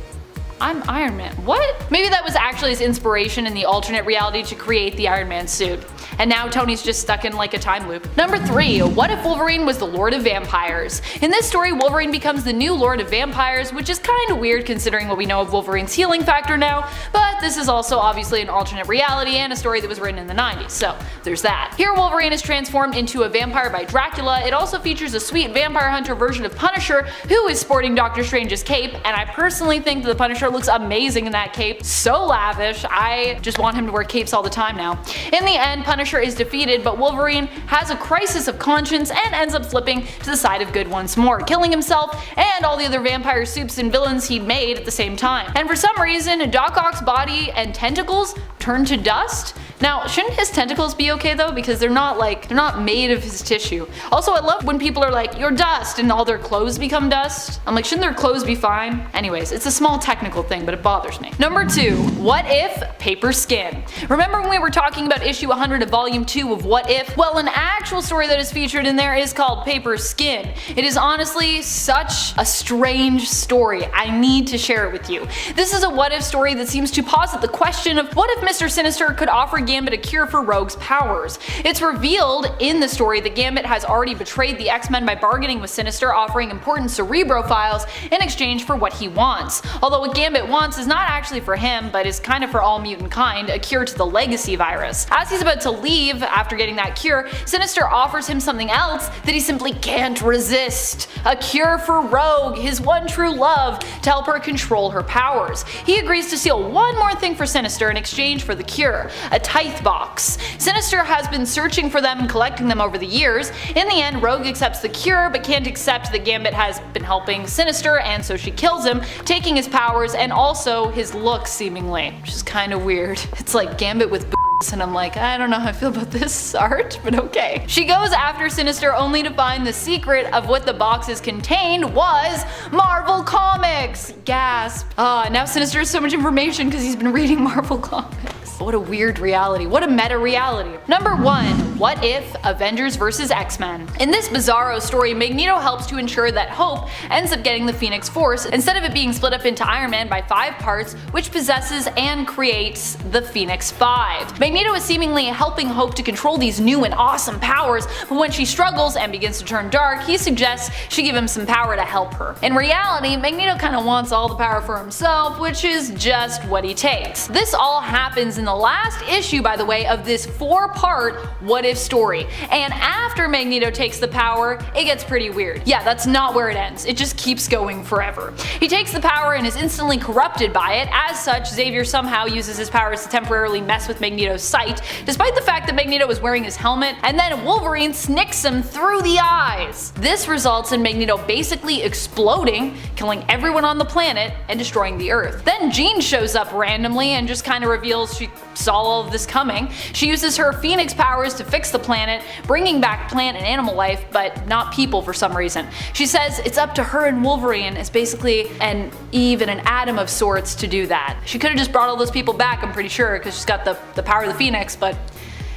I'm Iron Man. What? Maybe that was actually his inspiration in the alternate reality to create the Iron Man suit. And now Tony's just stuck in like a time loop. Number 3. What if Wolverine was the Lord of Vampires? In this story, Wolverine becomes the new Lord of Vampires, which is kinda weird considering what we know of Wolverine's healing factor now, but this is also obviously an alternate reality and a story that was written in the 90s, so there's that. Here Wolverine is transformed into a vampire by Dracula. It also features a sweet vampire hunter version of Punisher, who is sporting Doctor Strange's cape, and I personally think that the Punisher looks amazing in that cape. So lavish. I just want him to wear capes all the time now. In the end, Punisher is defeated, but Wolverine has a crisis of conscience and ends up flipping to the side of good once more, killing himself and all the other vampire supes and villains he'd made at the same time. And for some reason, Doc Ock's body and tentacles turn to dust. Now, shouldn't his tentacles be okay though? Because they're not made of his tissue. Also, I love when people are like, you're dust, and all their clothes become dust. I'm like, shouldn't their clothes be fine? Anyways, it's a small technical thing, but it bothers me. Number 2. What if paper skin? Remember when we were talking about issue 100 of volume 2 of What If? Well, an actual story that is featured in there is called Paper Skin. It is honestly such a strange story. I need to share it with you. This is a what if story that seems to posit the question of what if Mr. Sinister could offer Gambit a cure for Rogue's powers. It's revealed in the story that Gambit has already betrayed the X-Men by bargaining with Sinister, offering important Cerebro files in exchange for what he wants. Although what Gambit wants is not actually for him, but is kind of for all mutant kind, a cure to the Legacy virus. As he's about to leave after getting that cure, Sinister offers him something else that he simply can't resist. A cure for Rogue, his one true love, to help her control her powers. He agrees to steal one more thing for Sinister in exchange for the cure, a tithe box. Sinister has been searching for them and collecting them over the years. In the end, Rogue accepts the cure, but can't accept that Gambit has been helping Sinister, and so she kills him, taking his powers and also his look seemingly, which is kind of weird. It's like Gambit with boobs. and I'm like, I don't know how I feel about this art, but okay. She goes after Sinister only to find the secret of what the boxes contained was Marvel Comics! Gasp. Now Sinister has so much information because he's been reading Marvel Comics. What a weird reality. What a meta reality. Number 1. What if Avengers vs. X-Men? In this bizarro story, Magneto helps to ensure that Hope ends up getting the Phoenix Force instead of it being split up into Iron Man by 5 parts, which possesses and creates the Phoenix 5. Magneto is seemingly helping Hope to control these new and awesome powers, but when she struggles and begins to turn dark, he suggests she give him some power to help her. In reality, Magneto kinda wants all the power for himself, which is just what he takes. This all happens in the last issue, by the way, of this 4-part what if story. And after Magneto takes the power, it gets pretty weird. Yeah, that's not where it ends. It just keeps going forever. He takes the power and is instantly corrupted by it. As such, Xavier somehow uses his powers to temporarily mess with Magneto's sight, despite the fact that Magneto was wearing his helmet, and then Wolverine snicks him through the eyes. This results in Magneto basically exploding, killing everyone on the planet, and destroying the Earth. Then Jean shows up randomly and just kinda reveals she saw all of this coming. She uses her Phoenix powers to fix the planet, bringing back plant and animal life, but not people for some reason. She says it's up to her and Wolverine as basically an Eve and an Adam of sorts to do that. She could've just brought all those people back, I'm pretty sure, because she's got the power of the Phoenix, but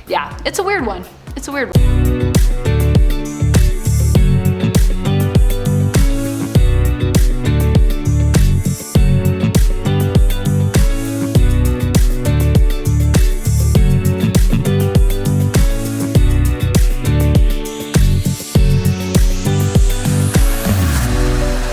yeah, it's a weird one. It's a weird one.